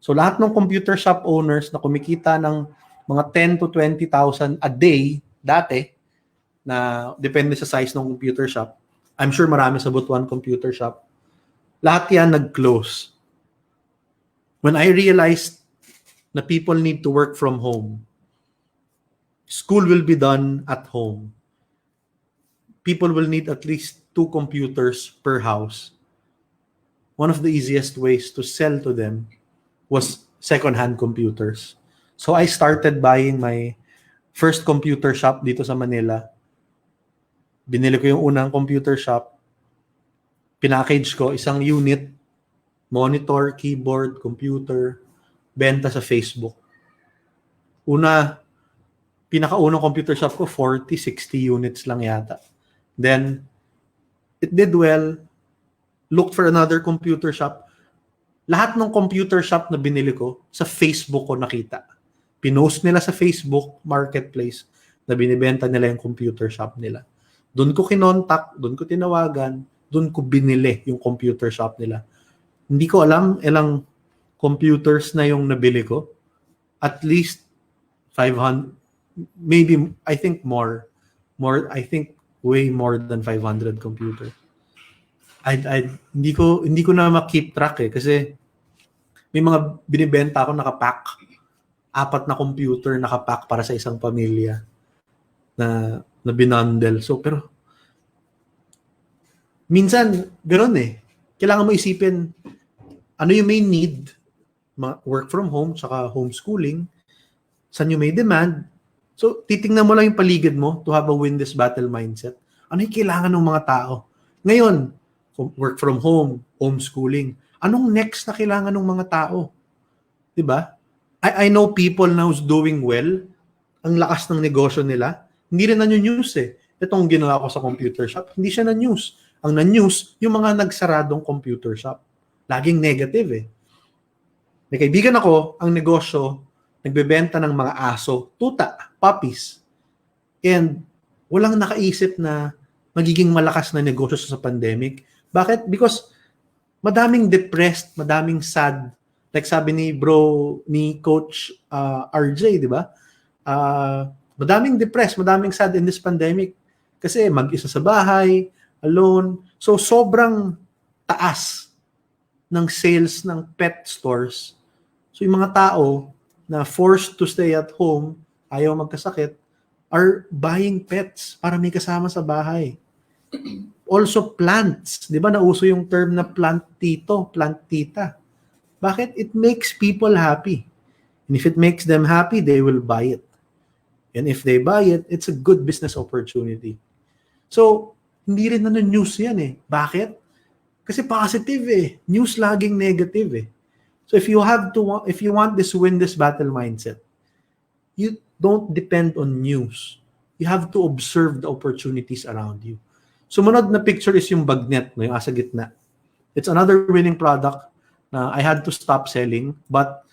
So lahat ng computer shop owners na kumikita ng mga 10 to 20,000 a day dati, na depende sa size ng computer shop, I'm sure marami sa Butuan computer shop, lahat yan nag-close. When I realized na people need to work from home, school will be done at home, people will need at least 2 computers per house, one of the easiest ways to sell to them was second-hand computers. So I started buying my first computer shop dito sa Manila. Binili ko yung unang computer shop. Pinackage ko isang unit, monitor, keyboard, computer, benta sa Facebook. Pinakaunang computer shop ko, 40, 60 units lang yata. Then, it did well. Looked for another computer shop. Lahat ng computer shop na binili ko, sa Facebook ko nakita. Pinost nila sa Facebook Marketplace na binibenta nila yung computer shop nila. Doon ko kinontak, doon ko tinawagan, doon ko binili yung computer shop nila. Hindi ko alam ilang computers na yung nabili ko. At least 500, maybe, I think more, I think way more than 500 computers. Hindi ko na ma-keep track kasi may mga binibenta ako nakapack. 4 na computer nakapack para sa isang pamilya na binundle. So, pero minsan, gano'n eh. Kailangan mo isipin ano yung may need, work from home, tsaka homeschooling, saan yung may demand. So, titingnan mo lang yung paligid mo to have a win this battle mindset. Ano yung kailangan ng mga tao? Ngayon, work from home, homeschooling. Anong next na kailangan ng mga tao? Diba? I know people now who's doing well. Ang lakas ng negosyo nila. Hindi rin na-news eh. Itong ginawa ko sa computer shop, hindi siya na-news. Ang na-news, yung mga nagsaradong computer shop. Laging negative eh. May kaibigan ako, ang negosyo, nagbebenta ng mga aso, tuta, puppies. And walang nakaisip na magiging malakas na negosyo sa pandemic. Bakit? Because madaming depressed, madaming sad. Like sabi ni Coach RJ, di ba? Madaming depressed, madaming sad in this pandemic. Kasi mag-isa sa bahay, alone. So, sobrang taas ng sales ng pet stores. So, yung mga tao na forced to stay at home, ayaw magkasakit, are buying pets para may kasama sa bahay. Also, plants. Di ba nauso yung term na plant tito, plant tita? Bakit? It makes people happy. And if it makes them happy, they will buy it. And if they buy it, it's a good business opportunity. So, hindi rin news yan eh. Bakit? Kasi positive eh. News laging negative eh. So if you want this win this battle mindset, you don't depend on news. You have to observe the opportunities around you. Sumunod na picture is yung bagnet, yung asa gitna. It's another winning product na I had to stop selling, but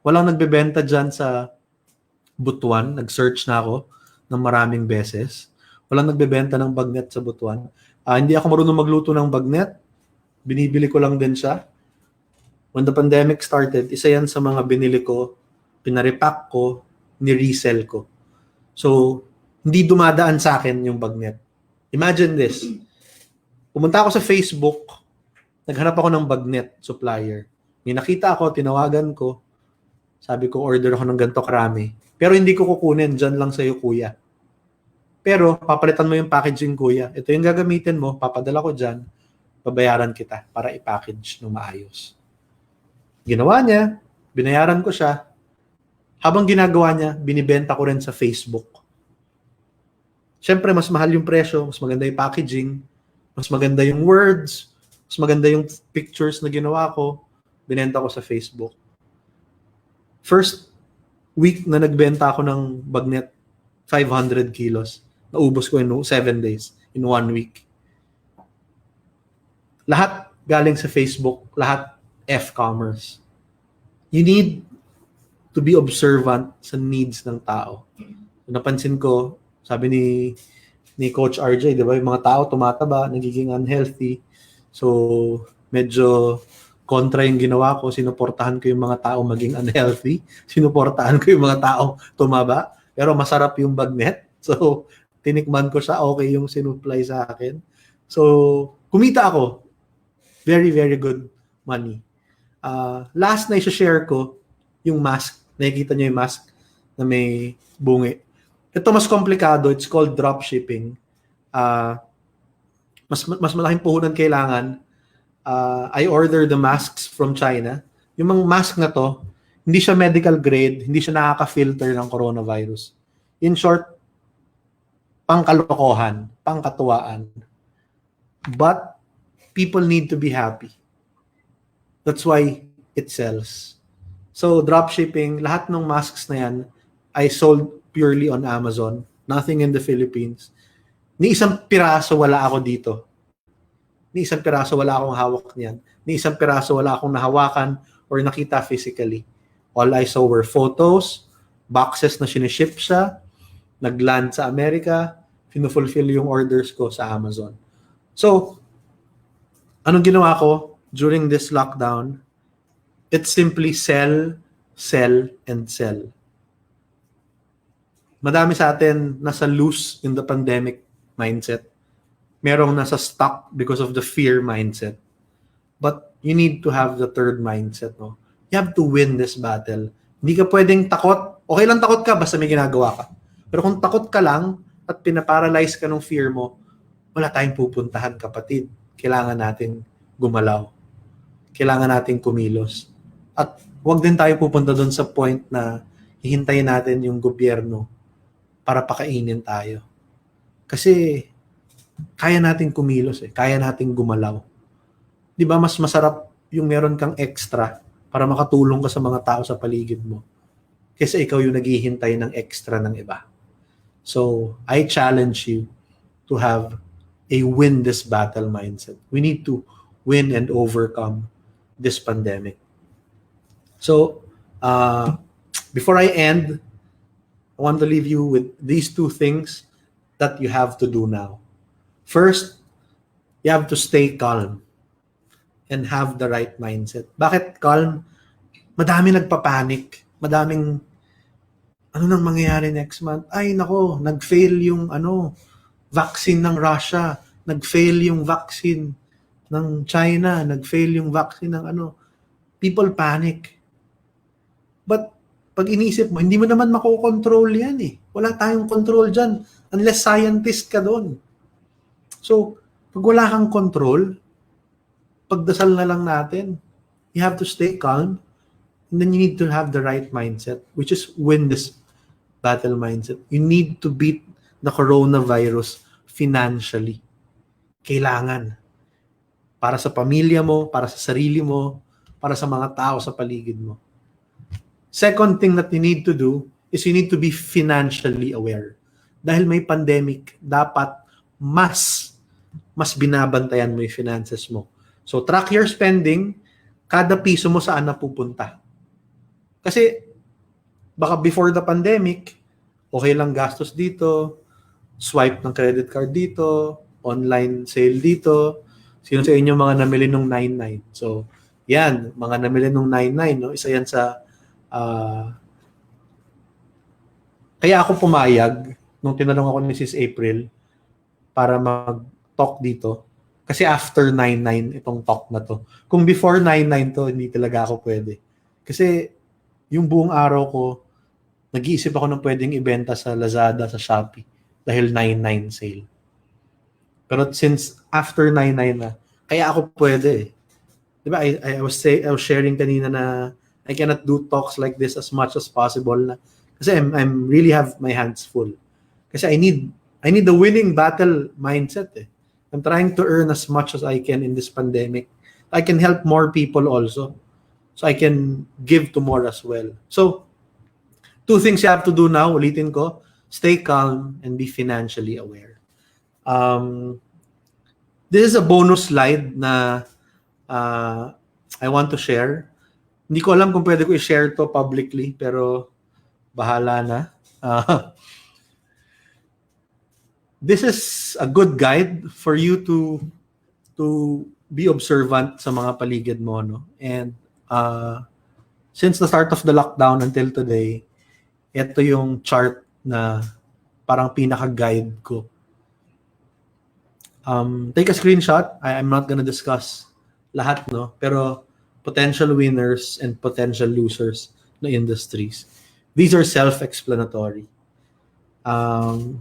walang nagbebenta dyan sa Butuan. Nag-search na ako ng maraming beses. Walang nagbebenta ng bagnet sa Butuan. Hindi ako marunong magluto ng bagnet. Binibili ko lang din siya. When the pandemic started, isa yan sa mga binili ko, pinarepack ko, ni-resell ko. So, hindi dumadaan sa akin yung bagnet. Imagine this. Pumunta ako sa Facebook, naghanap ako ng bagnet supplier. May nakita ako, tinawagan ko, sabi ko, order ako ng ganito karami. Pero hindi ko kukunin, dyan lang sa'yo, kuya. Pero, papalitan mo yung packaging, kuya. Ito yung gagamitin mo, papadala ko dyan, babayaran kita para i-package ng maayos. Ginawa niya, binayaran ko siya. Habang ginagawa niya, binibenta ko rin sa Facebook. Siyempre, mas mahal yung presyo, mas maganda yung packaging, Mas maganda yung words, mas maganda yung pictures na ginawa ko, binenta ko sa Facebook. First week na nagbenta ako ng bagnet, 500 kilos. Naubos ko in 7 days, in 1 week. Lahat galing sa Facebook, lahat F-commerce. You need to be observant sa needs ng tao. Napansin ko, sabi ni Coach RJ, di ba, yung mga tao tumataba, nagiging unhealthy. So, medyo kontra yung ginawa ko, sinuportahan ko yung mga tao maging unhealthy, sinuportahan ko yung mga tao tumaba, pero masarap yung bagnet. So, tinikman ko siya, okay yung sinupply sa akin. So, kumita ako. Very, very good money. Last na i-share ko, yung mask. Nakikita nyo yung mask na may bungi. Ito mas komplikado. It's called dropshipping. Mas malaking puhunan kailangan. I order the masks from China. Yung mga mask na to, hindi siya medical grade, hindi siya nakaka-filter ng coronavirus. In short, pangkalokohan, pangkatuwaan. But people need to be happy. That's why it sells. So dropshipping, lahat ng masks na yan, I sold purely on Amazon. Nothing in the Philippines. Ni isang piraso wala ako dito. Ni isang piraso wala akong hawak niyan. Ni isang piraso wala akong nahawakan or nakita physically. All I saw were photos, boxes na siniship siya, nag-land sa Amerika, finufulfill yung orders ko sa Amazon. So, anong ginawa ko during this lockdown? It's simply sell, sell, and sell. Madami sa atin nasa loose in the pandemic mindset. Merong nasa stuck because of the fear mindset. But you need to have the third mindset. No? You have to win this battle. Hindi ka pwedeng takot. Okay lang takot ka basta may ginagawa ka. Pero kung takot ka lang at pinaparalyze ka ng fear mo, wala tayong pupuntahan, kapatid. Kailangan natin gumalaw. Kailangan natin kumilos. At huwag din tayo pupunta doon sa point na hihintayin natin yung gobyerno para pakainin tayo. Kasi kaya natin kumilos kaya natin gumalaw. 'Di ba mas masarap yung meron kang extra para makatulong ka sa mga tao sa paligid mo kaysa ikaw yung naghihintay ng extra ng iba. So, I challenge you to have a win this battle mindset. We need to win and overcome this pandemic. So, before I end, I want to leave you with these two things that you have to do now. First, you have to stay calm and have the right mindset. Bakit calm? Madami nagpapanik. Madaming, ano nang mangyayari next month? Ay, nako, nag-fail yung vaccine ng Russia. Nag-fail yung vaccine ng China. Nag-fail yung vaccine ng People panic. But pag inisip mo, hindi mo naman makokontrol yan Wala tayong control dyan unless scientist ka doon. So, pag wala kang control, pagdasal na lang natin. You have to stay calm and then you need to have the right mindset, which is win this battle mindset. You need to beat the coronavirus financially. Kailangan. Para sa pamilya mo, para sa sarili mo, para sa mga tao sa paligid mo. Second thing that you need to do is you need to be financially aware. Dahil may pandemic, dapat mas binabantayan mo yung finances mo. So track your spending, kada piso mo saan napupunta. Kasi baka before the pandemic, okay lang gastos dito, swipe ng credit card dito, online sale dito. Sino sa inyo mga namili nung 99? So, yan, mga namili nung 99, no? Isa yan sa kaya ako pumayag nung tinanong ako ni Sis April para mag-talk dito. Kasi after 99 itong talk na to. Kung before 99 to, hindi talaga ako pwede. Kasi yung buong araw ko, nag-iisip ako ng pwedeng ibenta sa Lazada, sa Shopee. Dahil 99 sale. Pero since after 99 na, kaya ako pwede Diba? I was sharing kanina na I cannot do talks like this as much as possible na kasi I'm really have my hands full. Kasi I need the winning battle mindset I'm trying to earn as much as I can in this pandemic. I can help more people also. So I can give to more as well. So, two things you have to do now, ulitin ko, stay calm and be financially aware. Um, this is a bonus slide na I want to share. Hindi ko alam kung pwede ko i-share to publicly, pero bahala na. This is a good guide for you to be observant sa mga paligid mo, no? And since the start of the lockdown until today, ito yung chart na parang pinaka-guide ko. Take a screenshot. I'm not gonna discuss lahat, no? Pero potential winners and potential losers na industries. These are self-explanatory.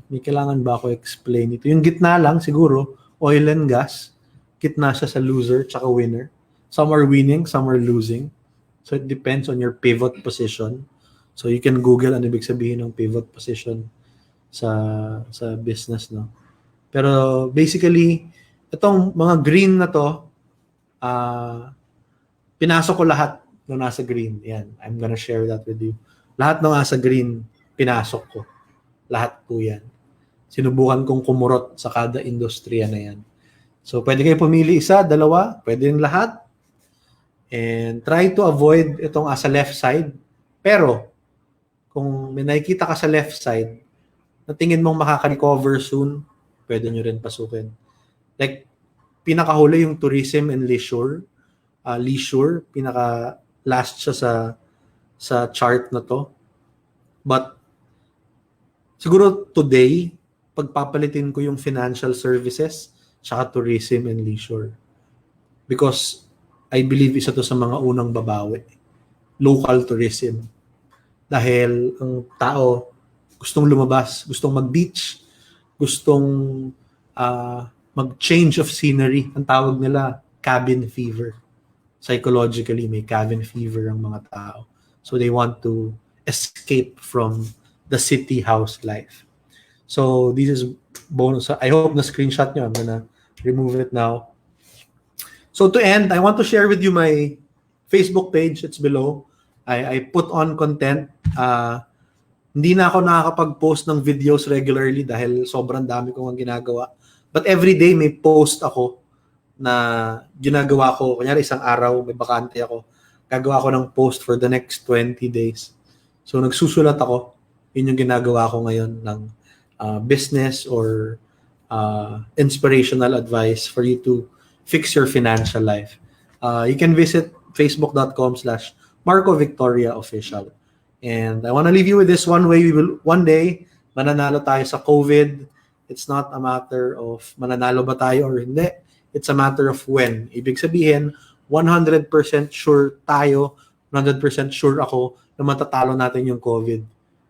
May kailangan ba ako explain ito? Yung gitna lang siguro, oil and gas. Gitna siya sa loser tsaka winner. Some are winning, some are losing. So it depends on your pivot position. So you can Google ano ibig sabihin ng pivot position sa business, no? Pero basically, itong mga green na to, pinasok ko lahat nung nasa green. Yan, I'm gonna share that with you. Lahat nung nasa green, pinasok ko. Lahat po yan. Sinubukan kong kumurot sa kada industriya na yan. So, pwede kayo pumili isa, dalawa, pwede yung lahat. And try to avoid itong sa left side. Pero, kung may nakikita ka sa left side, na tingin mong makaka-recover soon, pwede nyo rin pasukin. Like, pinakahuli yung tourism and leisure. Leisure, pinaka-last siya sa chart na to. But, siguro today, pagpapalitin ko yung financial services tsaka tourism and leisure. Because I believe isa to sa mga unang babawi. Local tourism. Dahil ang tao gustong lumabas, gustong mag-beach, gustong mag-change of scenery. Ang tawag nila, cabin fever. Psychologically, may cabin fever ang mga tao. So they want to escape from the city house life. So this is bonus. I hope na screenshot nyo. I'm gonna remove it now. So to end, I want to share with you my Facebook page. It's below. I put on content. Hindi na ako nakakapag-post ng videos regularly dahil sobrang dami kong ginagawa. But every day may post ako na ginagawa ko. Kunyari isang araw, may bakante ako. Gagawa ko ng post for the next 20 days. So nagsusulat ako. Yun yung ginagawa ko ngayon ng business or inspirational advice for you to fix your financial life. You can visit facebook.com/Marco Victoria Official. And I want to leave you with this one way. We will one day mananalo tayo sa COVID. It's not a matter of mananalo ba tayo or hindi. It's a matter of when. Ibig sabihin, 100% sure tayo, 100% sure ako na matatalo natin yung COVID.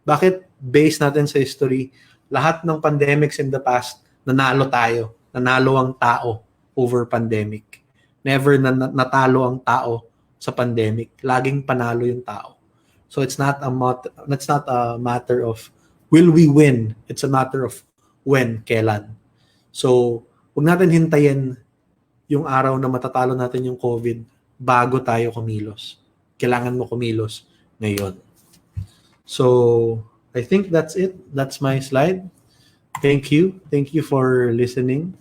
Bakit? Based natin sa history, lahat ng pandemics in the past, nanalo tayo. Nanalo ang tao over pandemic. Never natalo ang tao sa pandemic. Laging panalo yung tao. So it's not a matter of will we win. It's a matter of when, kailan. So, huwag natin hintayin yung araw na matatalo natin yung COVID bago tayo kumilos. Kailangan mo kumilos ngayon. So, I think that's it. That's my slide. Thank you. Thank you for listening.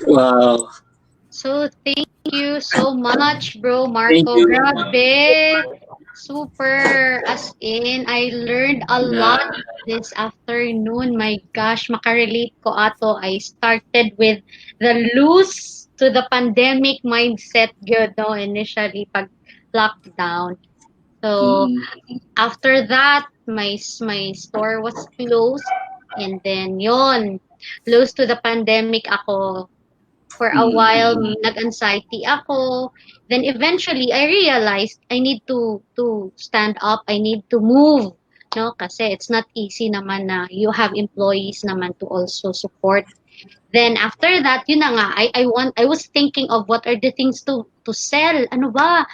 Wow. So, thank you so much, bro Thank Marco. you. Grabe. Super. As in, I learned a lot this afternoon. My gosh, makarelate ko ato. I started with the lose to the pandemic mindset good, no? Initially, pag lockdown. So, after that, my store was closed. And then, yon, close to the pandemic ako. For a while, nag-anxiety ako. Then eventually, I realized I need to stand up. I need to move. No? Kasi it's not easy naman na you have employees naman to also support. Then after that, yun na nga, I was thinking of what are the things to sell. Ano ba?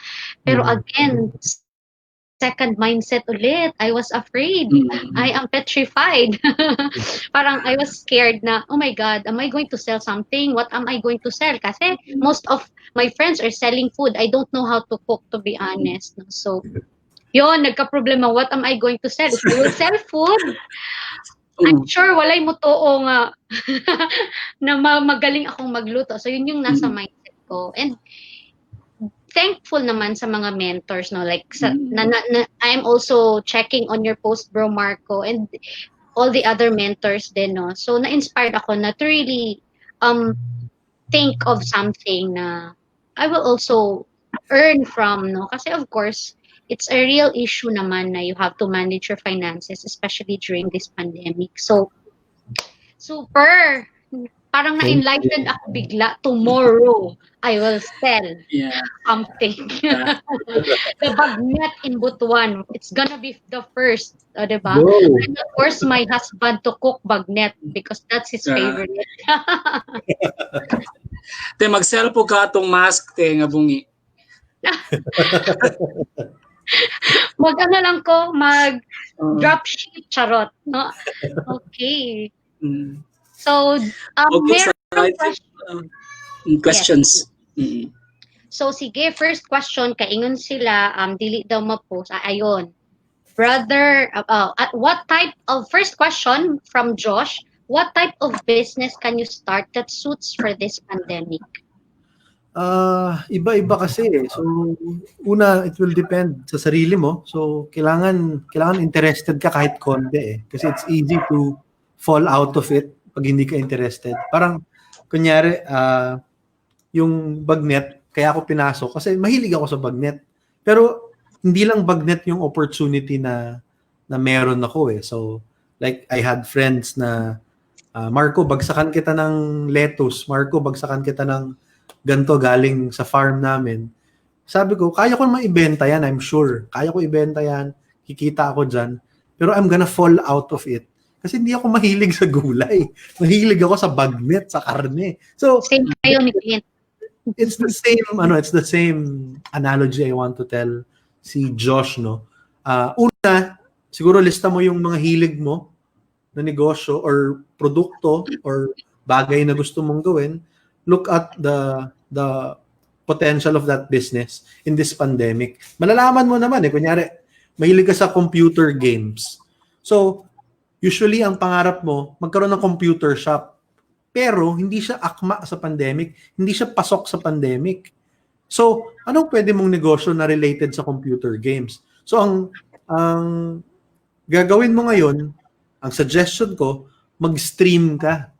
Pero again, second mindset ulit. I was afraid. I Mm. am petrified. Parang I was scared na, oh my God, am I going to sell something? What am I going to sell? Kasi most of my friends are selling food. I don't know how to cook, to be honest. No? So, yun, nagka-problema. What am I going to sell? If I will sell food, I'm Mm. sure walay mo too nga na magaling akong magluto. So, yun yung nasa Mm. mindset ko. And thankful naman sa mga mentors, no? Like, I'm also checking on your post, Bro Marco, and all the other mentors din, no? So, na-inspired ako na to really think of something na I will also earn from, no? Kasi of course, it's a real issue naman na you have to manage your finances, especially during this pandemic. So, super! Parang Thank na-enlightened ako bigla. Tomorrow, I will sell Yeah. something. Yeah. The bagnet in Butuan. It's gonna be the first, diba? Go. And of course, my husband to cook bagnet because that's his favorite. Te mag-sell po ka atong mask te nga bungi. Mag-ano lang ko, mag Uh, dropship, charot, no? Okay. mm. So, Okay, so meron I think question. questions. Mm. So, sige, first question, kaingon sila, dili daw ma-post. Ayon. Brother, what type of, first question from Josh, what type of business can you start that suits for this pandemic? Iba-iba kasi eh. So, una, it will depend sa sarili mo. So, kailangan interested ka kahit konti eh. Kasi it's easy to fall out of it pag hindi ka interested. Parang, kunyari, yung bagnet, kaya ako pinasok kasi mahilig ako sa bagnet. Pero, hindi lang bagnet yung opportunity na meron ako eh. So, like, I had friends na, Marco, bagsakan kita ng lettuce. Marco, bagsakan kita ng ganto galing sa farm namin. Sabi ko, kaya ko naman ibenta yan, I'm sure. Kaya ko ibenta yan, kikita ako dyan. Pero I'm gonna fall out of it. Kasi hindi ako mahilig sa gulay. Mahilig ako sa bagnet, sa karne. So, Same kayo ni Clint. it's the same analogy I want to tell si Josh, no? Una, siguro lista mo yung mga hilig mo na negosyo or produkto or bagay na gusto mong gawin. Look at the potential of that business in this pandemic. Malalaman mo naman eh, kunyari, mahilig ka sa computer games. So, usually ang pangarap mo, magkaroon ng computer shop. Pero hindi siya akma sa pandemic, hindi siya pasok sa pandemic. So, anong pwede mong negosyo na related sa computer games? So, ang gagawin mo ngayon, ang suggestion ko, mag-stream ka.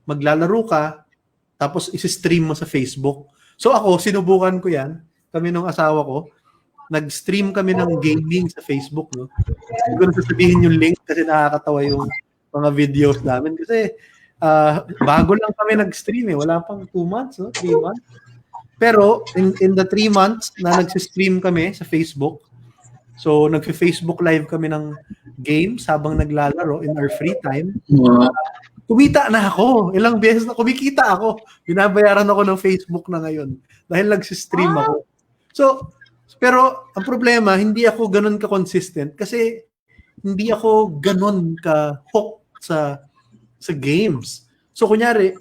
Maglalaro ka, tapos isi-stream mo sa Facebook. So ako, sinubukan ko yan. Kami nung asawa ko, nag-stream kami ng gaming sa Facebook. No? Hindi ko na sasabihin yung link kasi nakakatawa yung mga videos namin. Kasi bago lang kami nag-stream eh. Wala pang 2 months, no? 3 months. Pero in the 3 months na nag-stream kami sa Facebook, so nag-Facebook live kami ng games habang naglalaro in our free time. Kumita na ako. Ilang beses na kumikita ako. Binabayaran ako ng Facebook na ngayon dahil nag-stream ako. So, pero ang problema, hindi ako ganun ka-consistent kasi hindi ako ganun ka-hook sa games. So, kunyari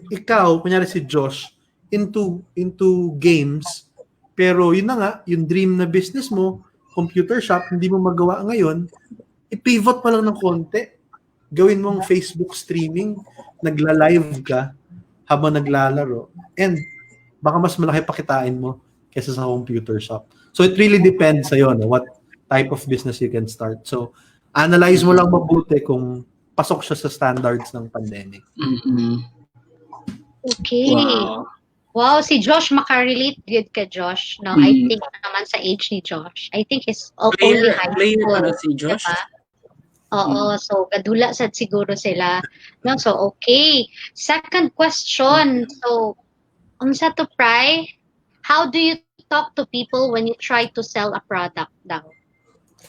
si Josh, into games, pero yun na nga, yung dream na business mo, computer shop, hindi mo magawa ngayon, i-pivot pa lang ng konti. Gawin mong Facebook streaming, nagla-live ka habang naglalaro, and baka mas malaki pakitain mo kaysa sa computer shop. So it really depends sa'yo, no, what type of business you can start. So analyze mo lang mabuti kung pasok siya sa standards ng pandemic. Mm-hmm. Okay. Wow, si Josh, makarelate good ka, Josh. No, I think naman sa age ni Josh. I think he's only high school. Player si Josh? Diba? Oo, so gadula sad siguro sila. No, so okay. Second question. So, unsa to Pry? How do you talk to people when you try to sell a product daw?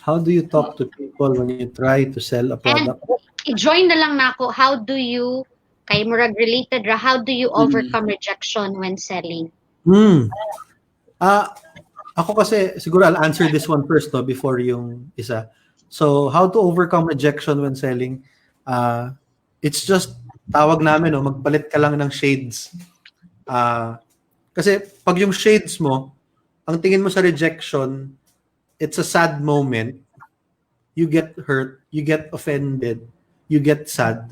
How do you talk to people when you try to sell a product? And i-join na lang nako. How do you kay murag related ra, how do you overcome rejection when selling? Ako kasi, siguro I'll answer this one first no, before yung isa. So, how to overcome rejection when selling? Uh, it's just, tawag namin, no, magpalit ka lang ng shades. Kasi pag yung shades mo, ang tingin mo sa rejection, it's a sad moment. You get hurt, you get offended, you get sad.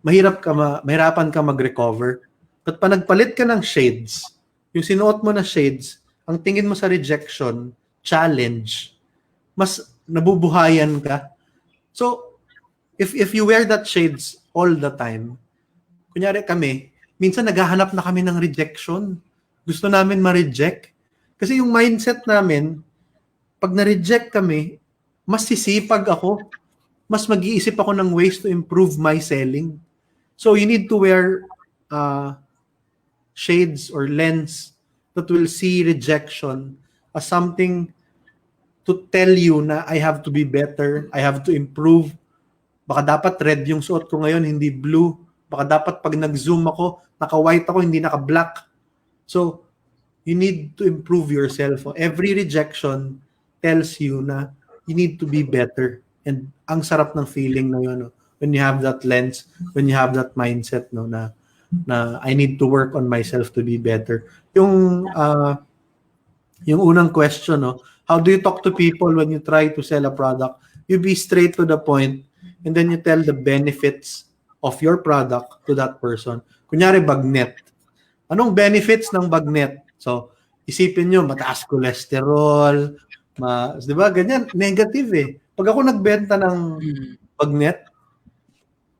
Mahirapan ka mag-recover. But pa nagpalit ka ng shades, yung sinuot mo na shades, ang tingin mo sa rejection, challenge, mas nabubuhayan ka. So, if you wear that shades all the time, kunyari kami, minsan naghahanap na kami ng rejection. Gusto namin ma-reject. Kasi yung mindset namin, pag na-reject kami, mas sisipag ako. Mas mag-iisip ako ng ways to improve my selling. So you need to wear shades or lens that will see rejection as something to tell you na I have to be better, I have to improve. Baka dapat red yung suot ko ngayon, hindi blue. Baka dapat pag nag-zoom ako, naka-white ako, hindi naka-black. So, you need to improve yourself. Every rejection tells you na you need to be better. And ang sarap ng feeling na yun, no? When you have that lens, when you have that mindset, no, na I need to work on myself to be better. Yung unang question, no, how do you talk to people when you try to sell a product? You be straight to the point, and then you tell the benefits of your product to that person. Kunyari, bagnet. Anong benefits ng bagnet? So, isipin nyo, mataas cholesterol, di ba? Ganyan, negative eh. Pag ako nagbenta ng bagnet,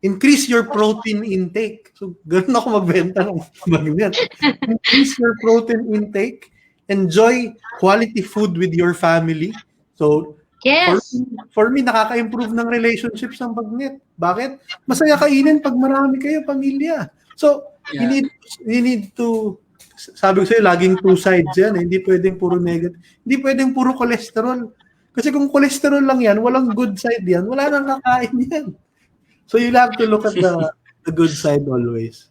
increase your protein intake. So, ganun ako magbenta ng bagnet. Increase your protein intake. Enjoy quality food with your family. So, Yes. For me, nakaka-improve ng relationships ng bagnet. Bakit? Masaya kainin pag marami kayo, pamilya. So, you need to, sabi ko sa'yo, laging two sides yan. Hindi pwedeng puro negative. Hindi pwedeng puro cholesterol. Kasi kung cholesterol lang yan, walang good side yan, wala nang kakain yan. So, you'll have to look at the good side always.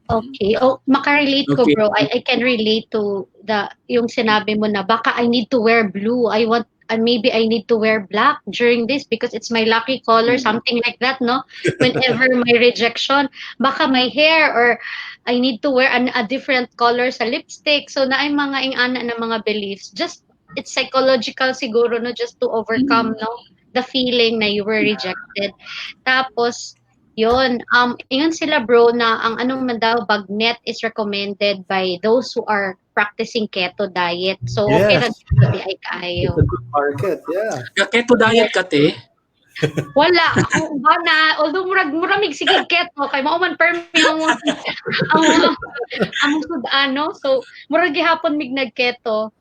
Okay. Oh, makarelate ko, bro. I can relate to yung sinabi mo na baka I need to wear blue. Maybe I need to wear black during this because it's my lucky color, something like that, no? Whenever my rejection, baka my hair or I need to wear a different color sa lipstick. So na ay mga ingana na mga beliefs. Just it's psychological siguro, no, just to overcome no the feeling na you were rejected. Tapos yun, ingon sila bro na ang anong man daw bagnet is recommended by those who are practicing keto diet. So okay Yes. na ay kayo. It's a good market, yeah. Keto diet ka, te? Wala ako ba na although muramig sige keto kay mao man permi ang ano so murag gihapon mig nagketo.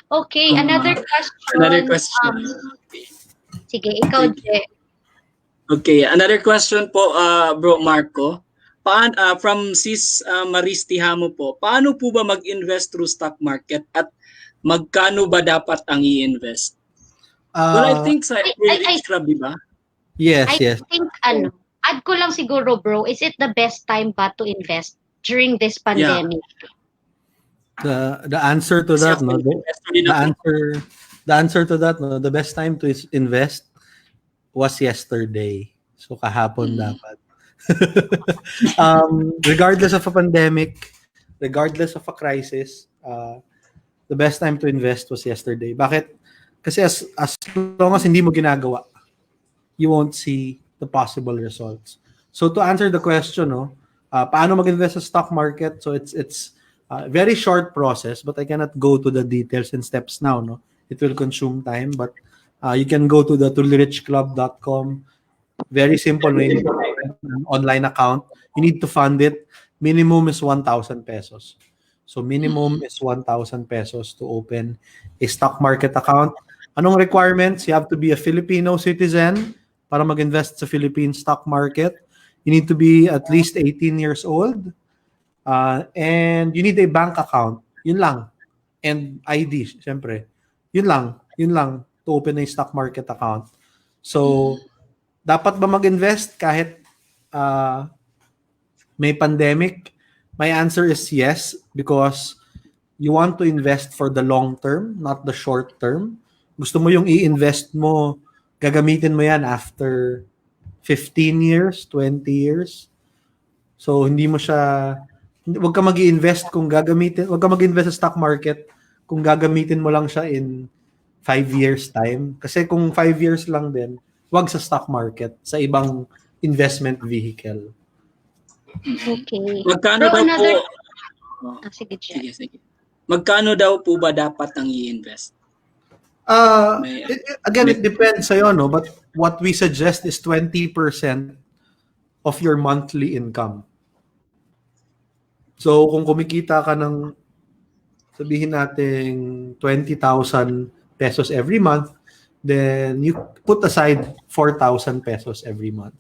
Okay, another question. Sige, ikaw Je. Okay, another question po, Bro Marco. From Sis Maris Tihamo po, paano po ba mag-invest through stock market at magkano ba dapat ang i-invest? Well, I think sa Rich Club, di ba? Yes, I think add ko lang siguro bro, is it the best time ba to invest during this pandemic? The answer to that, no, the answer to that, no, the best time to invest was yesterday. So kahapon dapat. Regardless of a pandemic, regardless of a crisis, the best time to invest was yesterday. Bakit? Kasi as long as hindi mo ginagawa, you won't see the possible results. So to answer the question, no, paano mag-invest sa stock market? So it's a very short process, but I cannot go to the details and steps now, no. It will consume time, but you can go to the tulirichclub.com. Very simple way. An online account. You need to fund it. Minimum is 1,000 pesos. So minimum is 1,000 pesos to open a stock market account. Anong requirements? You have to be a Filipino citizen para mag-invest sa Philippine stock market. You need to be at least 18 years old. And you need a bank account. Yun lang. And ID, syempre. Yun lang to open a stock market account. So, dapat ba mag-invest kahit may pandemic? My answer is yes, because you want to invest for the long term, not the short term. Gusto mo yung i-invest mo, gagamitin mo yan after 15 years, 20 years. So, wag ka mag-i-invest wag ka mag-invest sa stock market kung gagamitin mo lang siya in 5 years time. Kasi kung 5 years lang din, wag sa stock market, sa ibang investment vehicle. Okay. Magkano Bro, daw po? sige, Jet. Sige. Magkano daw po ba dapat ang i-invest? Again, it depends sa'yo, no? But what we suggest is 20% of your monthly income. So, kung kumikita ka ng, sabihin natin, 20,000 pesos every month, then you put aside 4,000 pesos every month.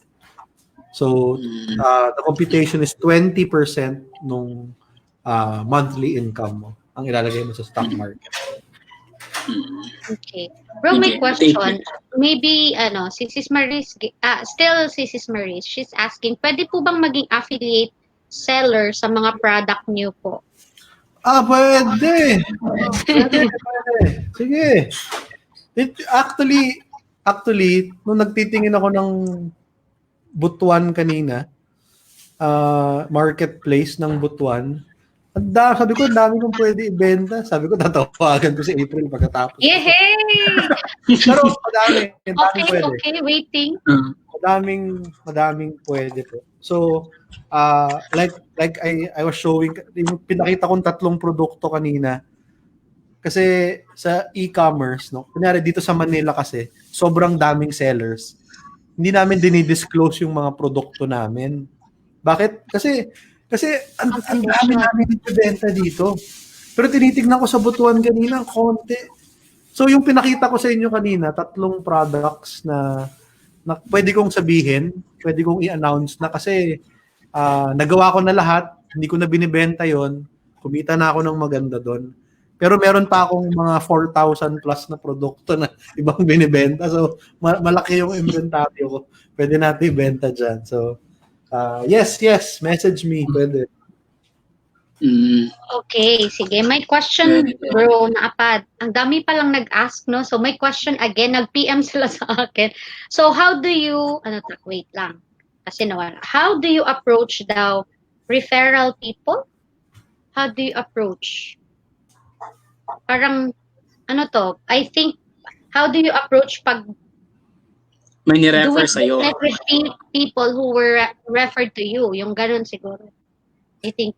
So, the computation is 20% nung monthly income mo ang ilalagay mo sa stock market. Okay. Bro, may question. Maybe, si Sis Maris, still si Sis Maris, she's asking, pwede po bang maging affiliate seller sa mga product niyo po? Pwede. Pwede. Sige. Actually, nung nagtitingin ako ng butuan kanina, marketplace ng butuan, sabi ko, dami kong pwede ibenta. Sabi ko, tatawagan ko si April pagkatapos. Yehey! Pero madami pwede. Okay, waiting. Madaming pwede po. So, like I was showing, pinakita kong 3 produkto kanina. Kasi sa e-commerce, no, kunyari dito sa Manila kasi, sobrang daming sellers. Hindi namin dinidisclose yung mga produkto namin. Bakit? Kasi ang dami namin ibenta dito. Pero tinitignan ko sa butuan kanina, konti. So yung pinakita ko sa inyo kanina, 3 products na pwede kong sabihin, pwede kong i-announce na kasi nagawa ko na lahat, hindi ko na binibenta yon, kumita na ako ng maganda doon. Pero meron pa akong mga 4,000 plus na produkto na ibang binibenta. So malaki yung inventaryo ko. Pwede natin ibenta dyan. So yes, message me, pwede. Okay, sige. May question, bro, naapad. Ang dami palang nag-ask, no? So, may question again. Nag-PM sila sa akin. So, how do you, wait lang. Kasi nawala. How do you approach daw referral people? How do you approach? Parang, I think, how do you approach pag may ni-refer sa'yo? With people who were referred to you. Yung ganun siguro. I think,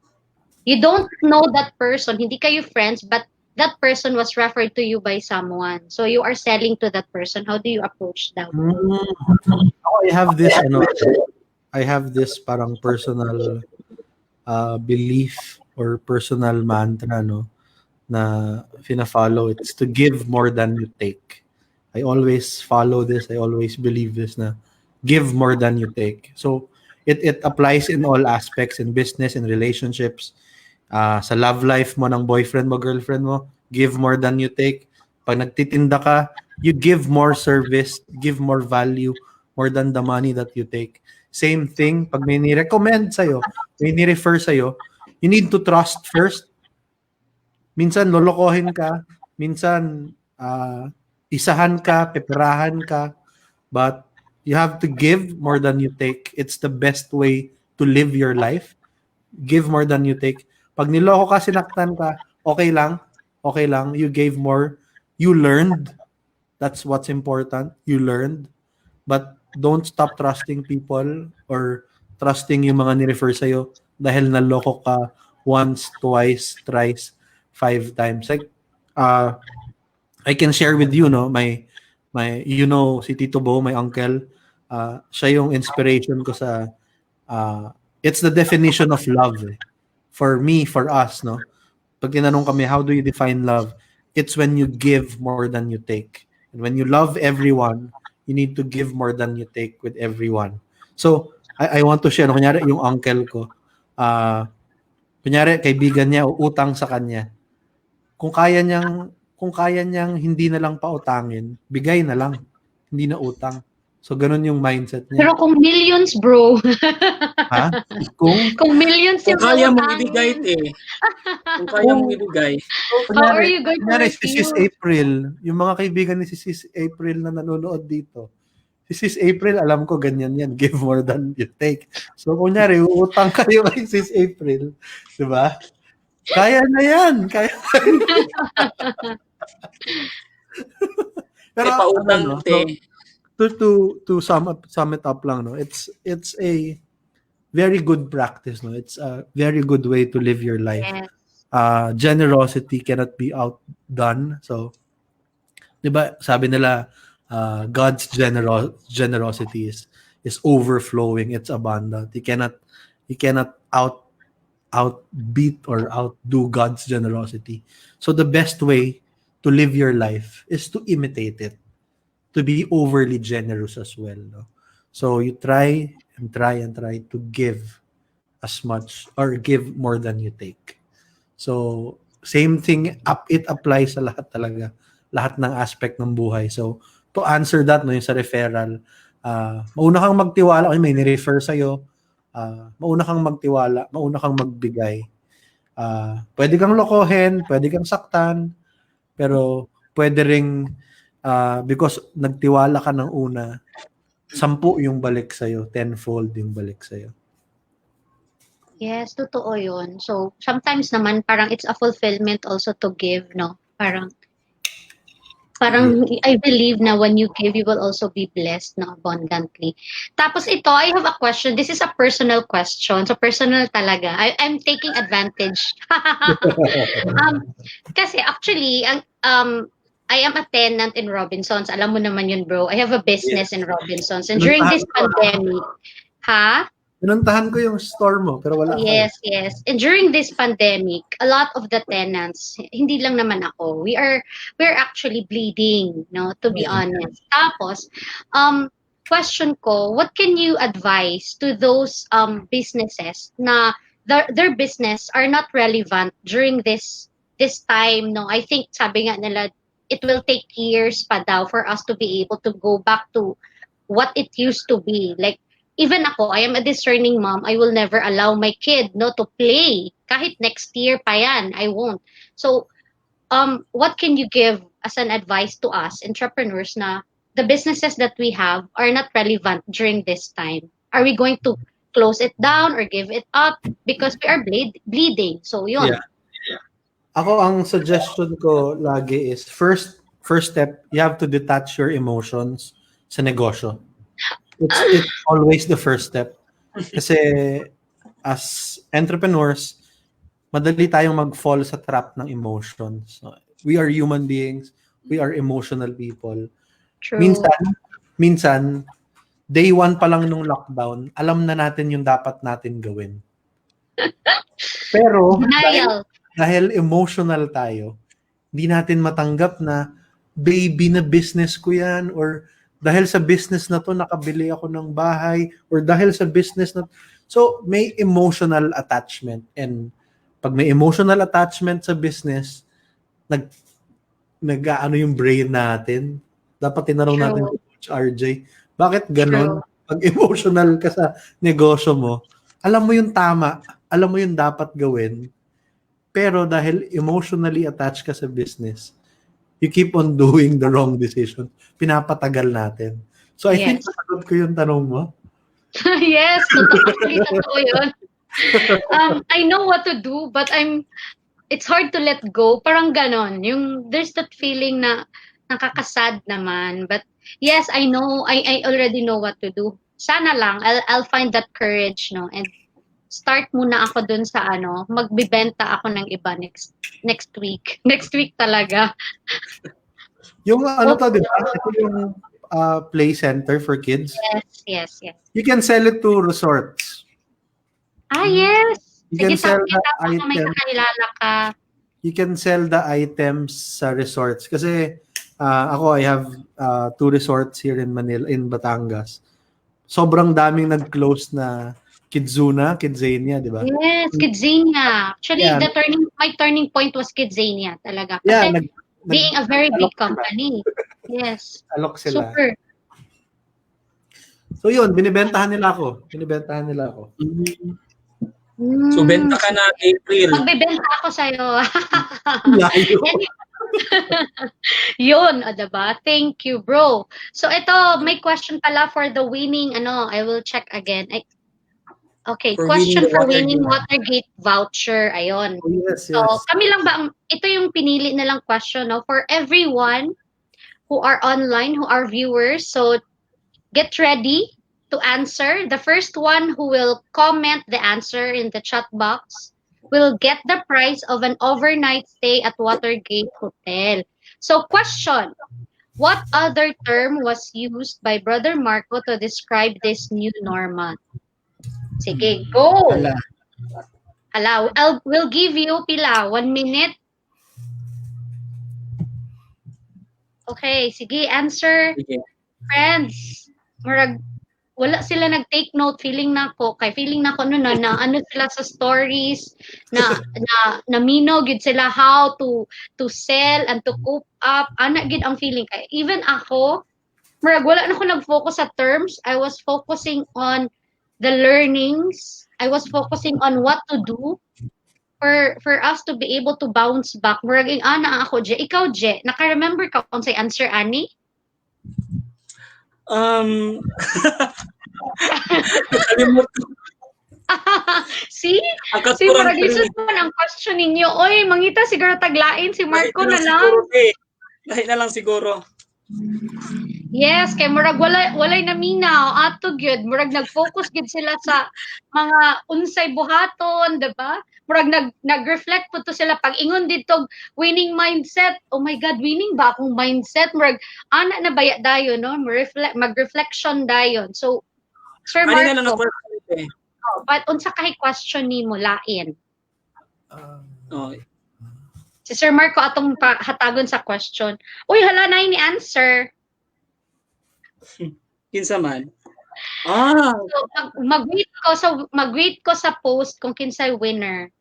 you don't know that person, hindi kayo friends, but that person was referred to you by someone. So you are selling to that person. How do you approach that? I have this parang personal belief or personal mantra, no, na fina-follow. It's to give more than you take. I always follow this. I always believe this, na give more than you take. So it applies in all aspects, in business, in relationships, sa love life mo ng boyfriend mo, girlfriend mo, give more than you take. Pag nagtitinda ka, you give more service, give more value, more than the money that you take. Same thing, pag may ni-recommend sa'yo, may ni-refer sa'yo, you need to trust first. Minsan, lolokohin ka. Minsan, isahan ka, peperahan ka. But you have to give more than you take. It's the best way to live your life. Give more than you take. Pag niloko ka, sinaktan ka, okay lang. You gave more. You learned. That's what's important. You learned. But don't stop trusting people or trusting yung mga ni-refer sa'yo dahil naloko ka once, twice, thrice, 5 times. Like, I can share with you, no, my si Tito Bo, my uncle, siya yung inspiration ko sa, it's the definition of love. For me, for us, no? Pag tinanong kami, how do you define love? It's when you give more than you take. And when you love everyone, you need to give more than you take with everyone. So, I want to share, no, kunyari, yung uncle ko, kunyari, kaibigan niya, utang sa kanya. Kung kaya niyang hindi na lang pautangin, bigay na lang, hindi na utang. So, ganun yung mindset Pero niya. kung millions, bro. Ha? Kung, Kung millions Kung yung kaya mong utangin, ibigay, kung kaya mong ibigay. so, how are you going to kunyari si Sis refuse? April, yung mga kaibigan ni si Sis April na nanonood dito, si Sis April, alam ko ganyan yan, give more than you take. So, kunyari, utang kayo kay Sis April, di ba? Kaya na yan. Kaya. Pero, Pautang, no, to sum it up lang, no, it's a very good practice, no. It's a very good way to live your life. Yes. Generosity cannot be outdone. So, di ba, sabi nila, God's generosity is overflowing. It's abundant. You cannot outbeat or outdo God's generosity. So the best way to live your life is to imitate it, to be overly generous as well. No? So you try and try and try to give as much or give more than you take. So same thing, it applies sa lahat talaga, lahat ng aspect ng buhay. So to answer that, no, yung sa referral, mauna kang magtiwala kung may ni-refer sa'yo, mauna kang magtiwala, mauna kang magbigay. Pwede kang lokohin, pwede kang saktan, pero pwede ring because nagtiwala ka ng una, 10 yung balik sa'yo, 10-fold yung balik sa'yo. Yes, totoo yun. So, sometimes naman, parang it's a fulfillment also to give, no? Parang I believe na when you give, you will also be blessed, no, abundantly. Tapos ito, I have a question. This is a personal question. So, personal talaga. I'm taking advantage. Kasi actually, I am a tenant in Robinsons. Alam mo naman yun, bro. I have a business in Robinsons. And during this pandemic, Pinuntahan ko yung store mo, pero wala ka. Yes. And during this pandemic, a lot of the tenants, hindi lang naman ako, we're actually bleeding, no, to be honest. Tapos, question ko, what can you advise to those businesses na their business are not relevant during this time, no? I think sabi nga nila, it will take years pa daw for us to be able to go back to what it used to be. Like, even ako, I am a discerning mom. I will never allow my kid, no, to play. Kahit next year pa yan, I won't. So, what can you give as an advice to us entrepreneurs na the businesses that we have are not relevant during this time? Are we going to close it down or give it up because we are bleeding? So, yun. Yeah. Ako, ang suggestion ko lagi is first step, you have to detach your emotions sa negosyo. It's always the first step. Kasi as entrepreneurs, madali tayong mag-fall sa trap ng emotions. We are human beings. We are emotional people. True. Minsan, day 1 pa lang nung lockdown, alam na natin yung dapat natin gawin. Pero, dahil emotional tayo, hindi natin matanggap na baby na business ko yan, or dahil sa business na to, nakabili ako ng bahay, or dahil sa business na... So, may emotional attachment. And pag may emotional attachment sa business, nag-ano yung brain natin. Dapat tinanong natin si Coach RJ, bakit ganon? Pag emotional ka sa negosyo mo, alam mo yung tama, alam mo yung dapat gawin, pero dahil emotionally attached ka sa business, you keep on doing the wrong decision. Pinapatagal natin. So, I think nasagot ko yung tanong mo. Yes, totoo yun. I know what to do, but it's hard to let go. Parang ganon. There's that feeling na nakakasad naman. But yes, I know, I already know what to do. Sana lang, I'll find that courage, no? And start muna ako dun sa magbibenta ako ng iba next week. Next week talaga. Yung to, di ba? Ito yung play center for kids. Yes. You can sell it to resorts. Yes. You can sell the may kakilala ka. You can sell the items sa resorts. Kasi ako, I have 2 resorts here in Manila, in Batangas. Sobrang daming nag-close na Kidzania, di ba? Yes, Kidzania. Actually, my turning point was Kidzania talaga. Kasi being a very big company. Yes. Alok sila. Super. So yun, binibentahan nila ako. So, benta ka na, April. Magbebenta ako sa'yo. Layo. Yun, diba? Thank you, bro. So, ito, may question pala for the winning, I will check again. Okay, For question winning the for winning Watergate. Watergate voucher. Ayun. Oh, yes, So, yes. kami lang ba, ito yung pinili nilang question, no? For everyone who are online, who are viewers, so get ready to answer. The first one who will comment the answer in the chat box will get the prize of an overnight stay at Watergate Hotel. So, question. What other term was used by Brother Marco to describe this new normal? Sige, go! Ala. We'll give you pila, 1 minute. Okay, sige, answer. Sige. Friends, wala sila nag-take note, feeling na ko na ano sila sa stories, na minog yun sila how to sell and to cope up, ana gid ang feeling kay even ako, wala na ko nag-focus sa terms. I was focusing on the learnings. I was focusing on what to do for us to be able to bounce back. Murag ana ako, Je. Ikaw, Je, naka-remember ka kung say answer, Ani? Nakalimot ko. See? Ang Si katurang murag lisod man ang question ninyo. Oy, mangita siguro taglain si Marco na lang. Dahil na lang siguro. Yes, kay murag walay naminaw ato gyud, murag nag-focus gid sila sa mga unsay buhaton, 'di ba? Murag nag-reflect po to sila pag ingon dito winning mindset. Oh my god, winning ba akong mindset? Murag ana na baya dayon, no? Mag-reflection dayon. So Sir Ano na lang Marco, question but unsa kay question nimo lain? Oh, Si Sir Marco atong hatagon sa question. Uy, hala na ni answer. kinsa man. So, mag-wait ko sa post kung kinsay winner.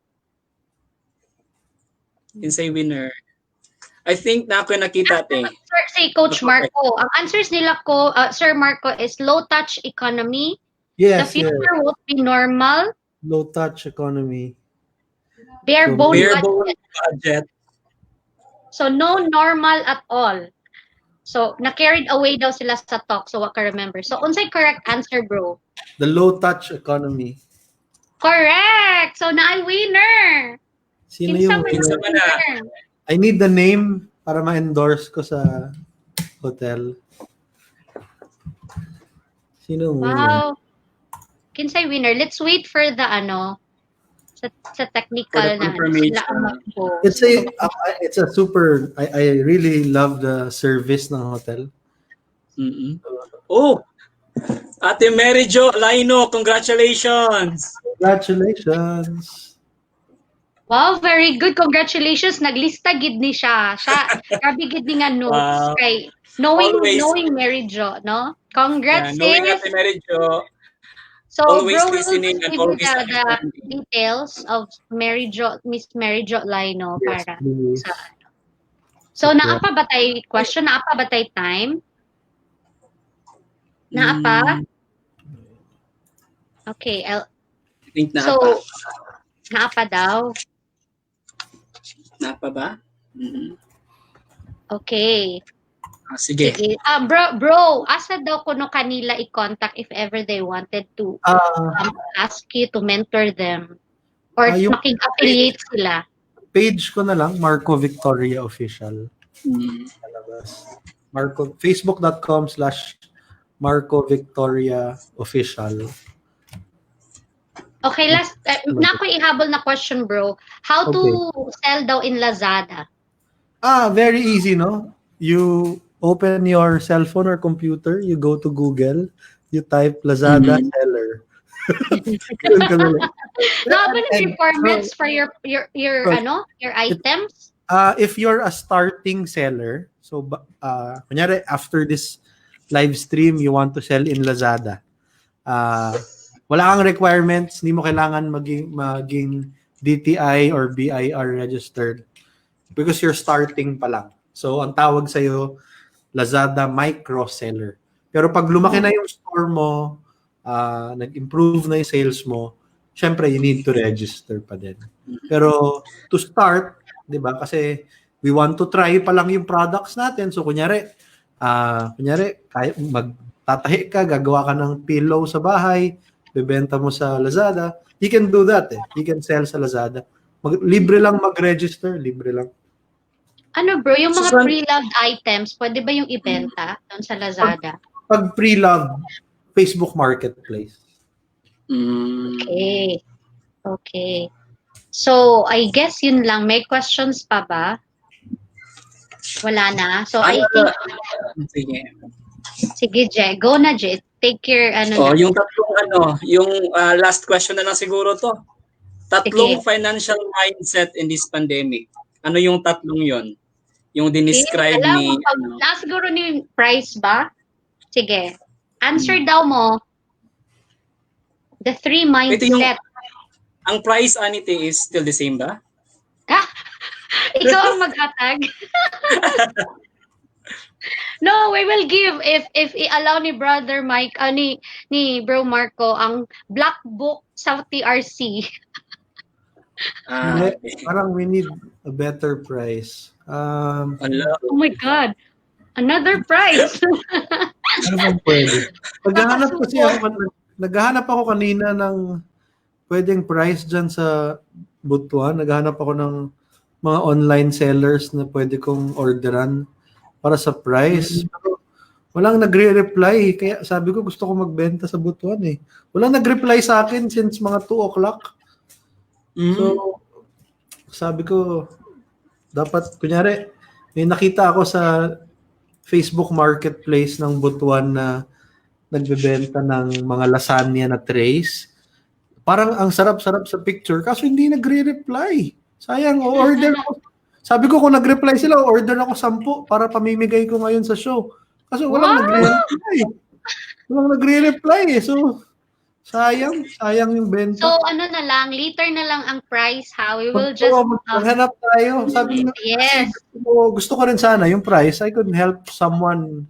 Kinsay winner. I think na ako nakita te. Sir, si Coach Marco. Ang answers nila ko, Sir Marco, is low touch economy. The Yes, yes. future won't be normal. Low touch economy. Bare So, bone Bare budget. bone budget. So no normal at all. So na-carried away daw sila sa talk. So what ka remember. So unsay correct answer, bro? The low touch economy. Correct! So naay winner! Sino Kinsa yung man Kinsa ang man na? winner? I need the name para ma-endorse ko sa hotel. Sino yung winner? Wow. Kinsay winner? Let's wait for the sa technical For the na confirmation. sila ang mag-post. It's a super I really love the service ng hotel. Mm-mm. Oh, Ate Mary Jo Laino, congratulations. Congratulations. Wow, very good. Congratulations. Naglista gid ni siya. Grabe gid ni nga notes. Wow. Kay knowing Always. Mary Jo, no? Congrats, Knowing sis. Ate Mary Jo, So, always bro, we'll listening just and give you always the understanding. details of Miss Mary Jo Laino Yes, para please. sa So, naa pa ba tay question? Naa pa ba tay time? Naa pa? Okay, I think na so, pa. naa pa daw. Na pa ba? Mm-mm. Okay. Sige. Sige. Bro, asa daw kuno kanila i-contact if ever they wanted to ask you to mentor them or yung making-affiliate sila? page ko na lang, Marco Victoria Official. Mm. Facebook.com/Marco Victoria Official. Okay, last na ko ihabol na question, bro. How to sell daw in Lazada? Very easy, no? You open your cell phone or computer, you go to Google, you type Lazada seller. No, but requirements for your items? If you're a starting seller, so kunyari after this live stream, you want to sell in Lazada. Wala kang requirements, hindi mo kailangan maging DTI or BIR registered because you're starting pa lang. So ang tawag sa'yo, Lazada micro seller. Pero pag lumaki na yung store mo, nag-improve na yung sales mo, syempre, you need to register pa din. Pero to start, di ba? Kasi we want to try pa lang yung products natin. So, kunyari, kahit magtatahi ka, gagawa ka ng pillow sa bahay, bebenta mo sa Lazada, you can do that eh. You can sell sa Lazada. Libre lang mag-register, libre lang. Ano bro, yung mga Susan- pre-loved items, pwede ba yung ibenta doon sa Lazada? Pag pre-loved, Facebook Marketplace. Okay. Okay. So, I guess yun lang. May questions pa ba? Wala na. So, I think, Sige. sige, Je. Go na, Je. Take your, Yung tatlong yung last question na lang siguro to. Tatlong Sige. financial mindset in this pandemic. Ano yung tatlong yon? Yung dinescribe alam ni... mo, last siguro ni price ba? Sige. Answer daw mo. The 3 mindset. Ang price, Anity, is still the same ba? Ikaw ang maghatag. No, we will give if i-allow ni Brother Mike, ni Bro Marco ang black book sa TRC. Parang we need a better price. Oh my God. Another price. Ano bang pwede? Naghahanap ako kanina ng pwedeng price dyan sa Butuan. Naghahanap ako ng mga online sellers na pwede kong orderan para sa price. Pero walang nagre-reply. Kaya sabi ko gusto ko magbenta sa Butuan eh. Walang nag-reply sa akin since mga 2 o'clock. So, sabi ko, dapat, kunyari, may nakita ako sa Facebook Marketplace ng Butuan na nagbebenta ng mga lasagna na trays. Parang ang sarap-sarap sa picture, kaso hindi nagre-reply. Sayang, order ako. Sabi ko kung nag-reply sila, order ako 10 para pamimigay ko ngayon sa show. Kaso walang nagre-reply. Walang nagre-reply eh. So, sayang yung benta. So, na lang, later na lang ang price, ha? We will just... Maghanap tayo. Sabi yes. Gusto ko rin sana yung price. I could help someone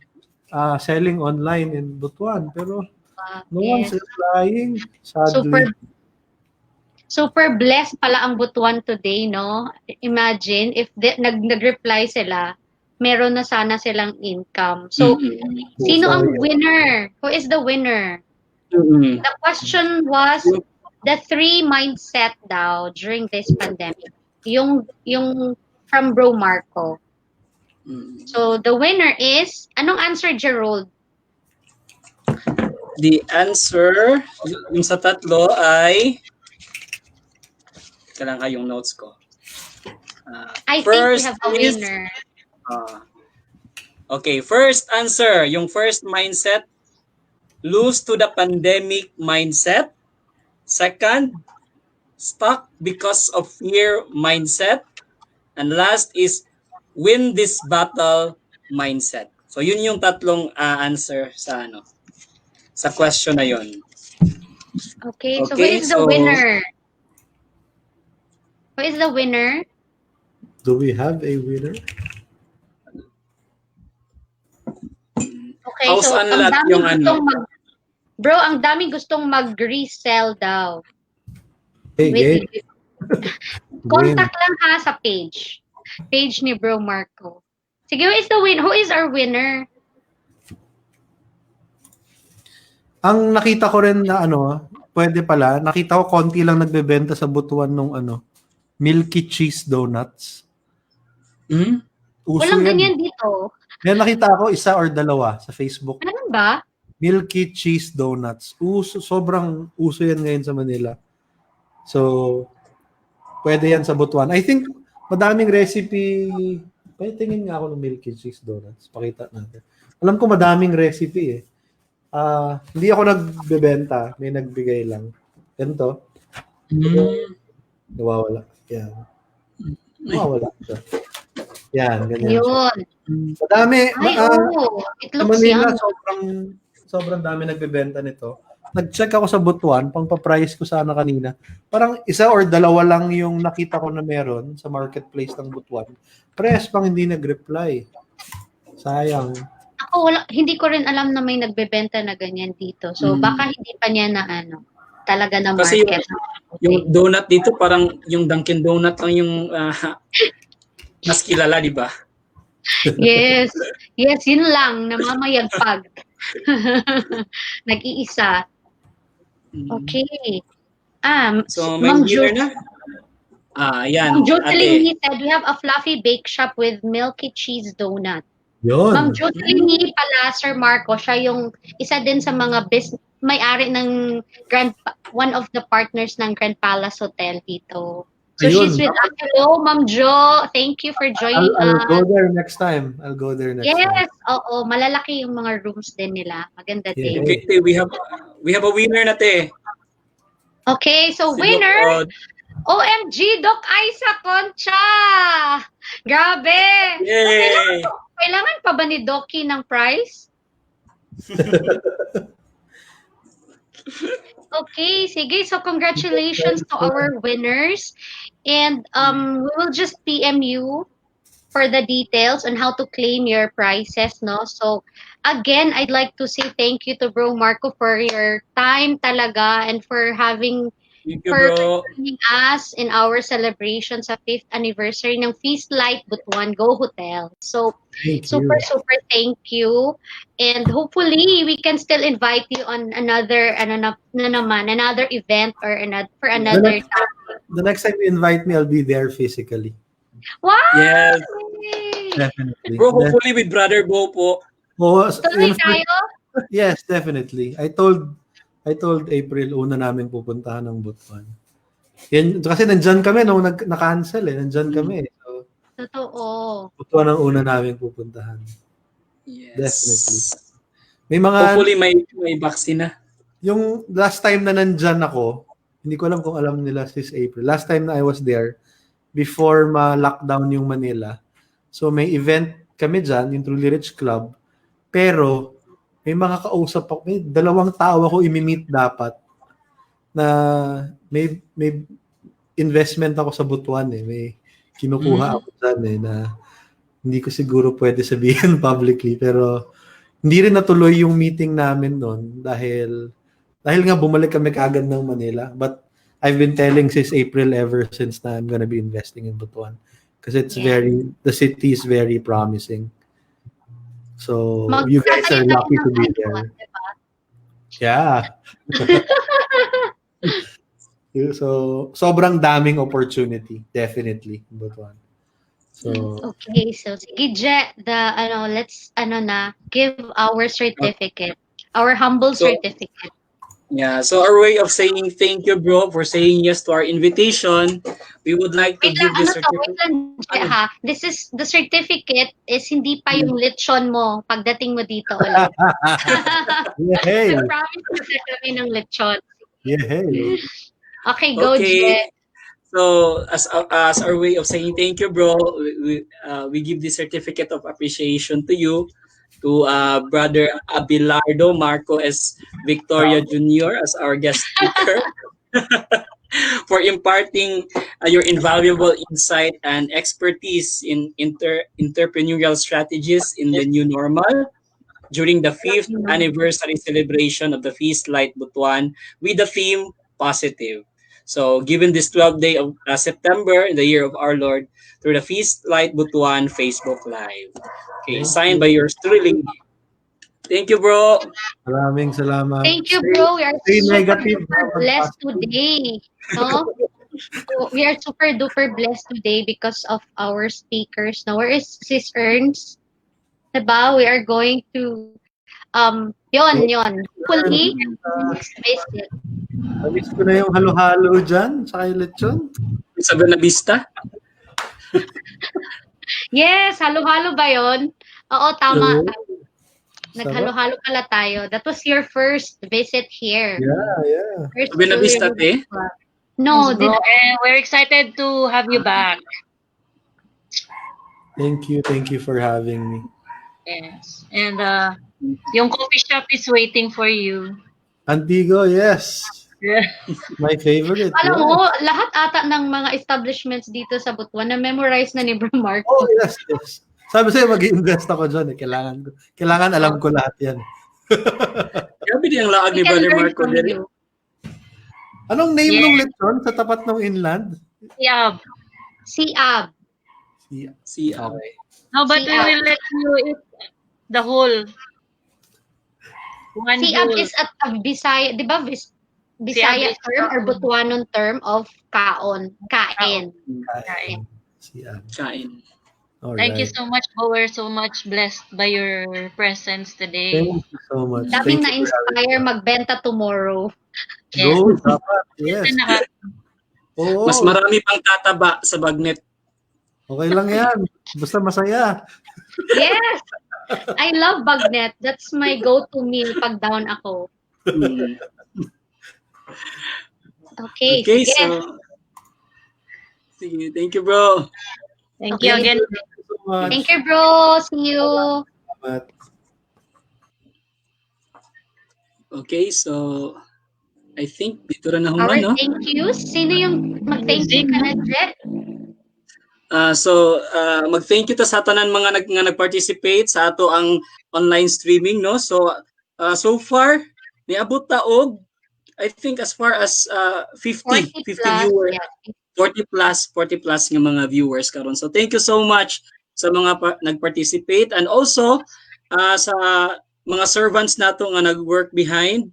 selling online in Butuan. Pero no one's replying. Sadly. Super blessed pala ang Butuan today, no? Imagine, if nag-reply sila, meron na sana silang income. So, sino ang winner? Who is the winner? The question was the 3 mindset daw during this pandemic. Yung from Bro Marco. So the winner is, anong answer, Gerald? The answer yung sa tatlo ay kailangan yung notes ko. I think we have a winner. Okay, first answer, yung first mindset, lose to the pandemic mindset. Second, stuck because of fear mindset. And last is win this battle mindset. So yun yung tatlong answer sa sa question na yun. Okay, so who is the winner? Who is the winner? Do we have a winner? Okay, House so unlock yung Bro, ang daming gustong mag-resell daw. Hey. Contact lang ha sa page. Page ni Bro Marco. Sige, who is the winner? Who is our winner? Ang nakita ko rin na pwede pala, nakita ko konti lang nagbebenta sa Butuan nung Milky Cheese Donuts. Uso Walang yan. ganyan dito. Yan nakita ko 1 or 2 sa Facebook. Ano ba? Milky Cheese Donuts. Sobrang uso yan ngayon sa Manila. So, pwede yan sa Butuan. I think madaming recipe. Tingin nga ako ng Milky Cheese Donuts. Pakita natin. Alam ko madaming recipe eh. Hindi ako nagbebenta. May nagbigay lang. Ganito. Nawawala. Yan. Nawawala siya. Yan, ganyan. Yun. Madami. It looks Manila, young. sobrang dami nagbebenta nito. Nag-check ako sa Butuan, pang-price ko sana kanina. Parang 1 or 2 lang yung nakita ko na meron sa marketplace ng Butuan. Press pang hindi nag-reply. Sayang. Ako wala, hindi ko rin alam na may nagbebenta na ganyan dito. So baka hindi pa niya na talaga na Kasi market. yung donut dito parang yung Dunkin Donut lang yung mas kilala, di ba? Yes. Yes, yun lang, namamayagpag. Nag-iisa. Okay. So may Ma'am winner na? Yan, Jocelyn ate. said we have a fluffy bake shop with milky cheese donut. Yun. Ma'am Jocelyn pala, Sir Marco, siya yung isa din sa mga may-ari ng one of the partners ng Grand Palace Hotel dito. So Ayun. she's with us. Hello, Ma'am Jo. Thank you for joining I'll us. go there next time. Yes, oo. Malalaki yung mga rooms din nila. Maganda din. Okay, te, we have a winner na, te. Okay, so Si winner, Doc, OMG, Doc Isa Concha! Grabe! yay! Kailangan pa ba ni Doki ng prize? Okay, sige. So congratulations to our winners. And we will just PM you for the details on how to claim your prizes, no? So again, I'd like to say thank you to Bro Marco for your time talaga and for Thank you, bro. joining us in our celebration sa 5th anniversary ng Feast Light Butuan Go Hotel. So Thank super you. thank you, and hopefully we can still invite you on another another event or another time. The next time you invite me, I'll be there physically. Wow! Yes. Definitely. Bro, hopefully with Brother Bo po. Oh, Tuloy tayo. yes, definitely. I told April una namin pupuntahan ng Butuan. Yan, kasi nandyan kami nung na-cancel Nandyan kami. So, Totoo. Butuan ang una namin pupuntahan. Yes. Definitely. May mga Hopefully may vaccine na. yung last time na nandyan ako, hindi ko alam kung alam nila sis April. Last time na I was there, before ma-lockdown yung Manila. So may event kami dyan, yung Truly Rich Club. Pero may mga kausap ako, may 2 tao ako imi-meet dapat na may investment ako sa Butuan May kinukuha ako dyan na hindi ko siguro pwede sabihin publicly. Pero hindi rin natuloy yung meeting namin noon dahil nga bumalik kami kaagad ng Manila. But I've been telling sis April ever since na I'm gonna be investing in Butuan. Kasi the city is very promising. So, you guys are lucky to be there. Yeah. So, sobrang daming opportunity. Definitely. Butuan. So, okay, so sige, let's give our certificate. Our humble certificate. Yeah, so our way of saying thank you, bro, for saying yes to our invitation. We would like to give this certificate. This is the certificate is hindi pa yung lechon mo pagdating mo dito ulit. Yay! I promise na kami ng lechon. Yay! Okay, go, Je. So as our way of saying thank you, bro, we give this certificate of appreciation to you, to Brother Abelardo Marco S. Victoria Jr. as our guest speaker for imparting your invaluable insight and expertise in entrepreneurial strategies in the new normal during the 5th anniversary celebration of the Feast Light Butuan with the theme Positive. So, given this 12th day of September in the year of our Lord, through the Feast Light Butuan Facebook Live. Okay, signed by yours truly. Thank you, bro. Maraming salamat. Thank you, bro. We are super blessed today. No? So, we are super duper blessed today because of our speakers. Now, where is Sis Ernst? Diba? We are going to yon. Hopefully, next visit. Alis ko na yung halo-halo dyan sa kay lechon. Sa Buenavista? Yes, halo-halo ba yon? Oo, tama. Naghalo-halo pala tayo. That was your first visit here. Yeah. Buenavista, te? No, we're excited to have you back. Thank you for having me. Yes. And yung coffee shop is waiting for you. Antigo, yes. Yeah. My favorite. Alam mo, lahat ata ng mga establishments dito sa Butuan na memorize na ni Bro Marco. Oh, yes. Sabi sa'yo, mag-i-invest ako dyan. Kailangan alam ko lahat yan. Grabe din ang laag We ni can Brother learn Marco from diri. you. Anong name Yes. nung lechon sa tapat ng inland? Yeah. Siab. Si Okay. No, but we Siab. will let you eat the whole. One Siab whole. is a Bisaya, di ba? Bisaya Siab is term or kaon. Butuanon term of kaon. Kain. Kain. Siya. kain. Thank you Alright. so much, Bo. We're so much blessed by your presence today. Thank you so much. Daming Thank you for having na-inspire me. magbenta tomorrow. Yes. Go, dapat. Yes. Oo. Mas marami pang tataba sa bagnet. Okay lang yan. Basta masaya. Yes! I love bagnet. That's my go-to meal pag down ako. Hmm. Okay, Okay, sige. so sige, thank you, bro. Thank Okay. you again. Thank you so much. Thank you, bro. See you. Salamat. Okay, so I think dito na Our human, no? thank you. Sino yung mag-thank you ka na, Jet? So mag-thank you ta sa tanan mga nga nag-participate sa ato ang online streaming, no? So so far niabot ta og I think as far as 50 40 50 plus. viewers, Yeah. 40 plus nga mga viewers karon. So thank you so much sa mga nag-participate, and also sa mga servants nato nga nag-work behind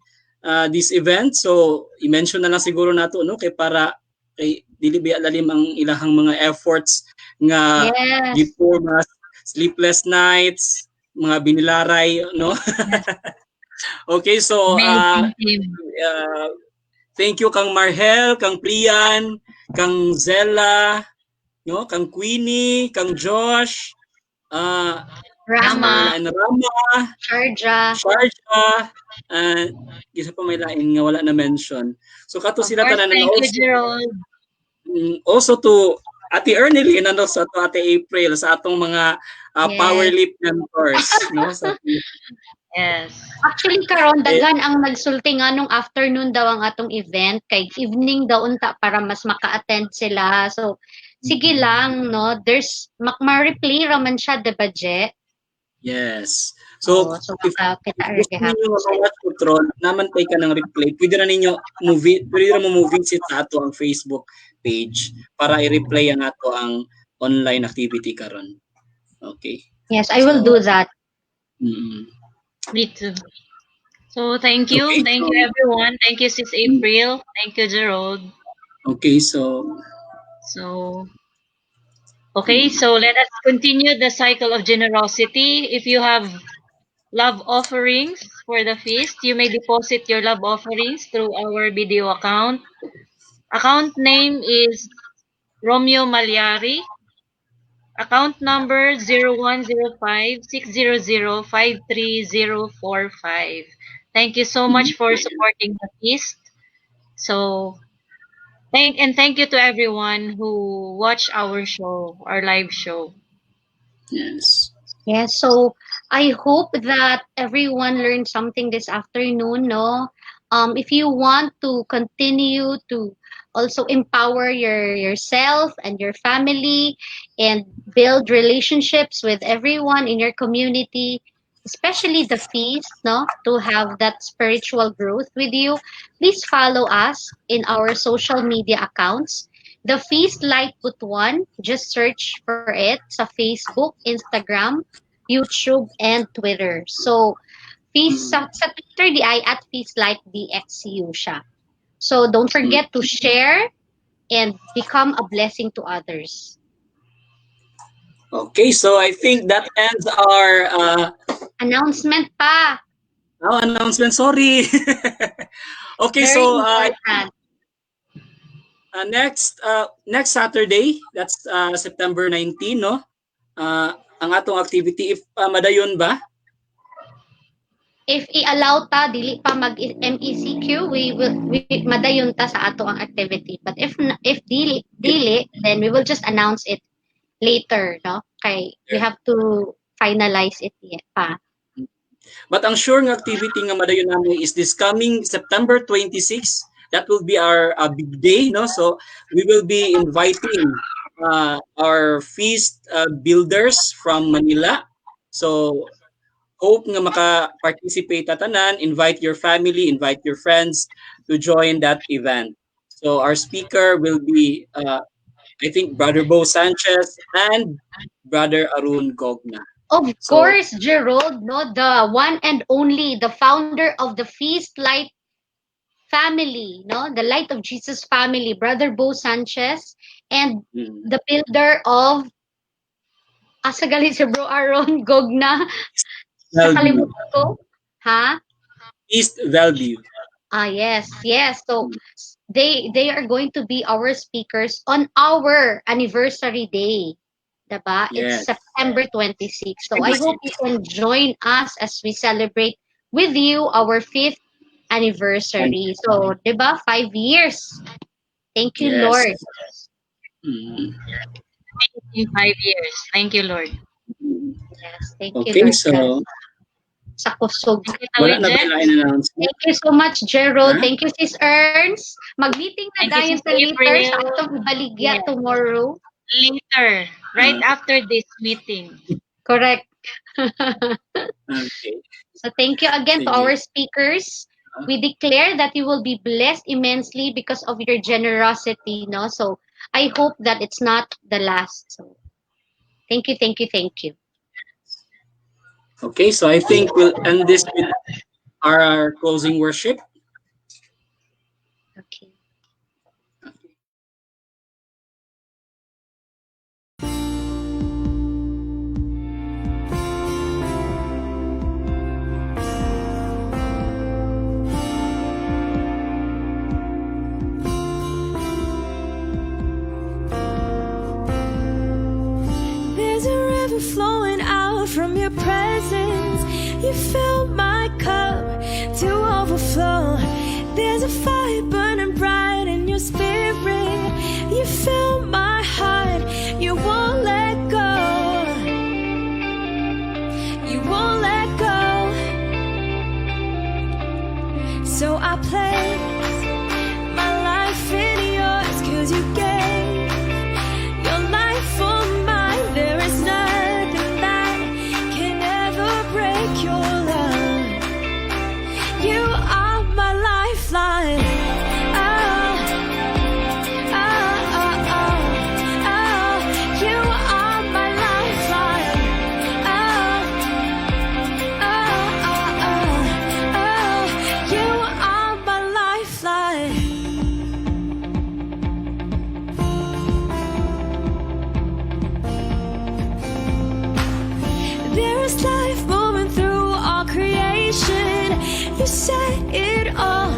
this event. So i-mention na lang siguro nato, no, kay para kay dili biya lalim ang ilahang mga efforts nga Yes. before mga sleepless nights, mga binilaray, no. Okay, so Amazing team. thank you kang Marhel, kang Prian, kang Zella, no, kang Queenie, kang Josh, Rama, Rama, Sharja. Sharja, isa pa may lain nga wala na mention. So kato Of sila course, tanan, and thank you, also Gerald. also to Ate Ernelyn, ano, sa to Ate April, sa atong mga Yes. power lift mentors, no. So, Yes. Actually, karon daghan ang nagsulti nga nung afternoon daw ang atong event, kay evening daw unta para mas maka-attend sila. So, sige lang, no? There's, ma-replay raman siya, diba, Je? yes. So, So if kita gusto already have ninyo to say. ma-watch control, naman pay ka ng replay, pwede na ninyo pwede na mo visit sa ato ang Facebook page para i-replay ang ato ang online activity karon. Okay. Yes, I will do that. Mm. Me too. So thank you. Okay, Thank so- you, everyone. Thank you, Sis April. Thank you, Gerald. Okay, so Okay, so let us continue the cycle of generosity. If you have love offerings for the feast, you may deposit your love offerings through our video account. Account name is Romeo Malyari. Account number 0105-600-53045. Thank you so much for supporting the feast. So thank you to everyone who watched our show, our live show. yes. Yes, so I hope that everyone learned something this afternoon, no? If you want to continue to also empower yourself and your family and build relationships with everyone in your community, especially the feast, no? To have that spiritual growth with you, please follow us in our social media accounts. The Feast Light Butuan, just search for it sa Facebook, Instagram, YouTube, and Twitter. So, Feast sa Twitter, di ay at FeastLightDXU siya. So, don't forget to share and become a blessing to others. Okay, so I think that ends our Announcement pa. announcement. Sorry. Okay, Very so important. next Saturday, that's September 19, no? Ang atong activity, if madayon ba? If i-allow ta dili pa mag MECQ, we madayon ta sa ato ang activity. But if dili, then we will just announce it later, no? Kay we have to finalize it yet pa. But ang sure nga activity nga madayon namin is this coming September 26. That will be our big day, no? So we will be inviting our feast builders from Manila. So hope nga maka-participate ta tanan, invite your family, invite your friends to join that event. So our speaker will be I think Brother Bo Sanchez and Brother Arun Gogna. Of So course, Gerald, no, the one and only, the founder of the Feast Light family, no, the Light of Jesus family, Brother Bo Sanchez, and mm, the builder of Asagalit si Bro Aaron Gogna. Bellevue, Nakalimutan ko. Ha? East Bellevue. Yes, yes. So Mm, they are going to be our speakers on our anniversary day. Diba? It's yes. September 26th. So I hope 26. you can join us as we celebrate with you our fifth And anniversary. So, diba? 5 years. Thank you, yes. Lord. Mm, In 5 years. Thank you, Lord. mm. Yes, thank you, Okay, Lord God. so Sa kusog. Thank you, wala Tawid na ba Jet. yung announcement? Thank you so much, Gerald. Ha? Thank you, Sis Ernst. Mag-meeting na Thank you, dayon Sis sa later sa April. atong ibaligya Yes. tomorrow. Later, right Uh, after this meeting. Correct. okay. So thank you again to Sige. our speakers. We declare that you will be blessed immensely because of your generosity, no? So I hope that it's not the last. So thank you, thank you, thank you. Okay, so I think we'll end this with our closing worship. Okay. There's a river flowing out from your presence. You fill my cup to overflow. There's a fire burning bright in your spirit. You fill my heart. You won't let go. You won't let go. So I place my life in yours, 'cause you gave your life for mine. There is nothing that can ever break your love. You are my lifeline. Oh, oh, oh, oh, oh. You are my lifeline. Oh, oh, oh, oh, oh. You are my lifeline. There is life moving through all creation. You set it all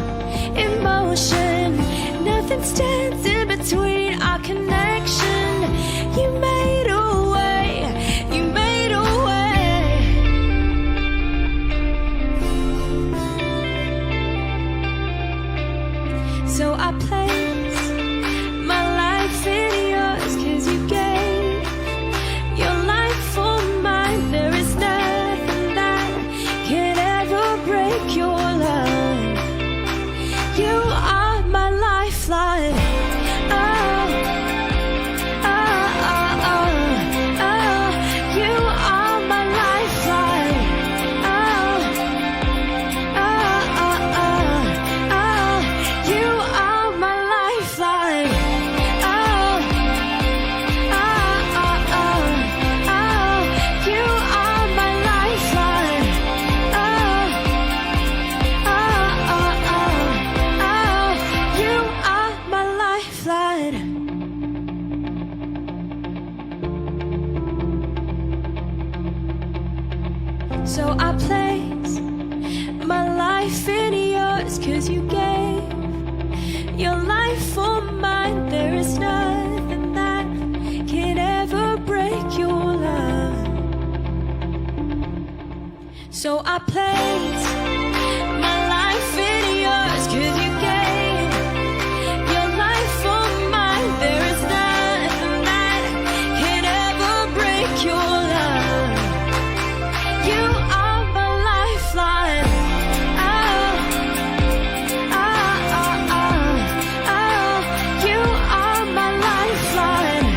in motion. Nothing stands in between our connection. You made a way. You made a way. So I place my life in yours, 'cause you gave your life for mine. There is nothing that can ever break your love. You are my lifeline. Oh, oh, oh, oh, oh. You are my lifeline. Oh, oh, oh, oh, oh. You are my lifeline. Oh, oh, oh, oh, oh. You are my lifeline. Oh, oh, oh, oh, oh. You are my lifeline. So I place my life in yours, 'cause you gave your life for mine. There is nothing that can ever break your love. So I place my life in yours, 'cause you gave your life for mine. There is nothing that can ever break your love. You are my lifeline. Oh, oh, oh, oh, oh. You are my lifeline.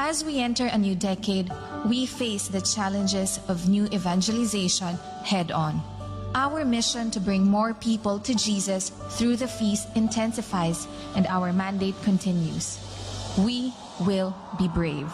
As we enter a new decade, we face the challenges of new evangelization head-on. Our mission to bring more people to Jesus through the feast intensifies, and our mandate continues. We will be brave.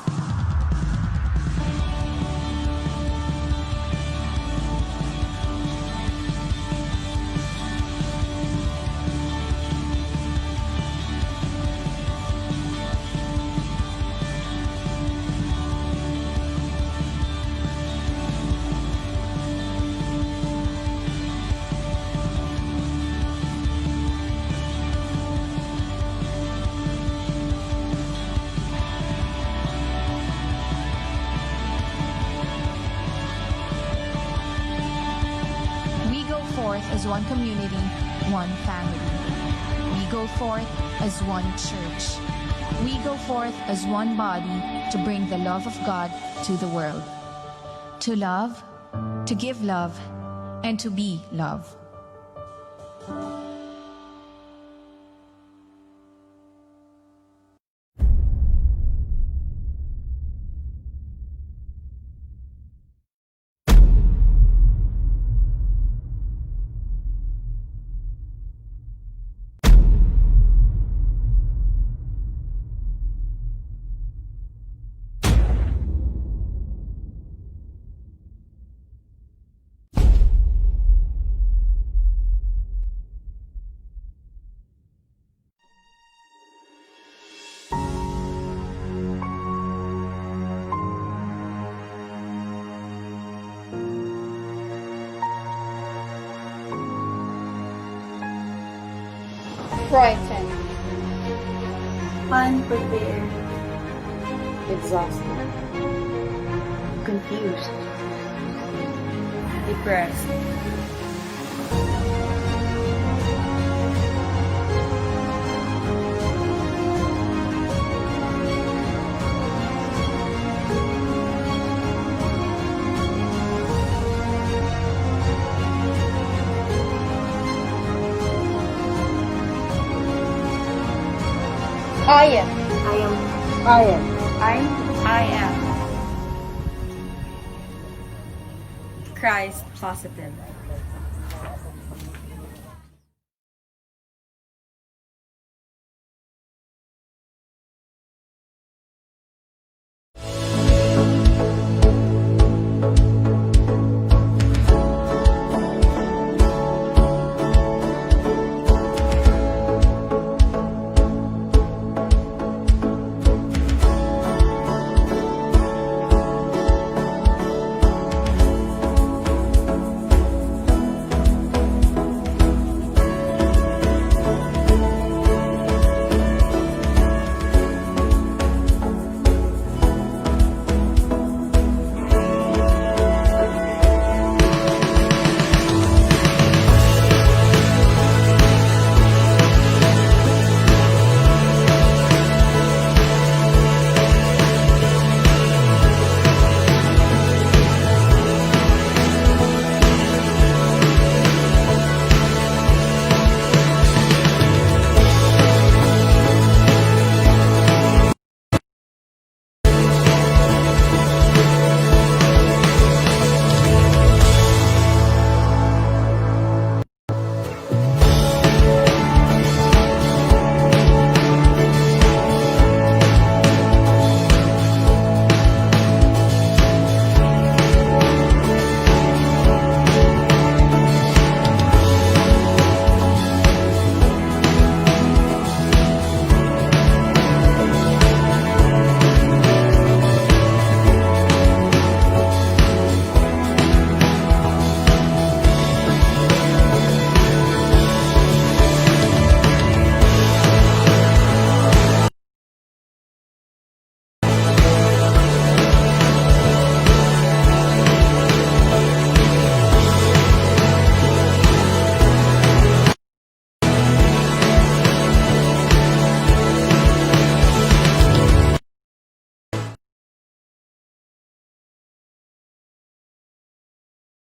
As one community, one family. We go forth as one church. We go forth as one body to bring the love of God to the world. To love, to give love, and to be love. Frightened, unprepared, exhausted, confused, depressed, I am, I am, I am, I am Christ positive.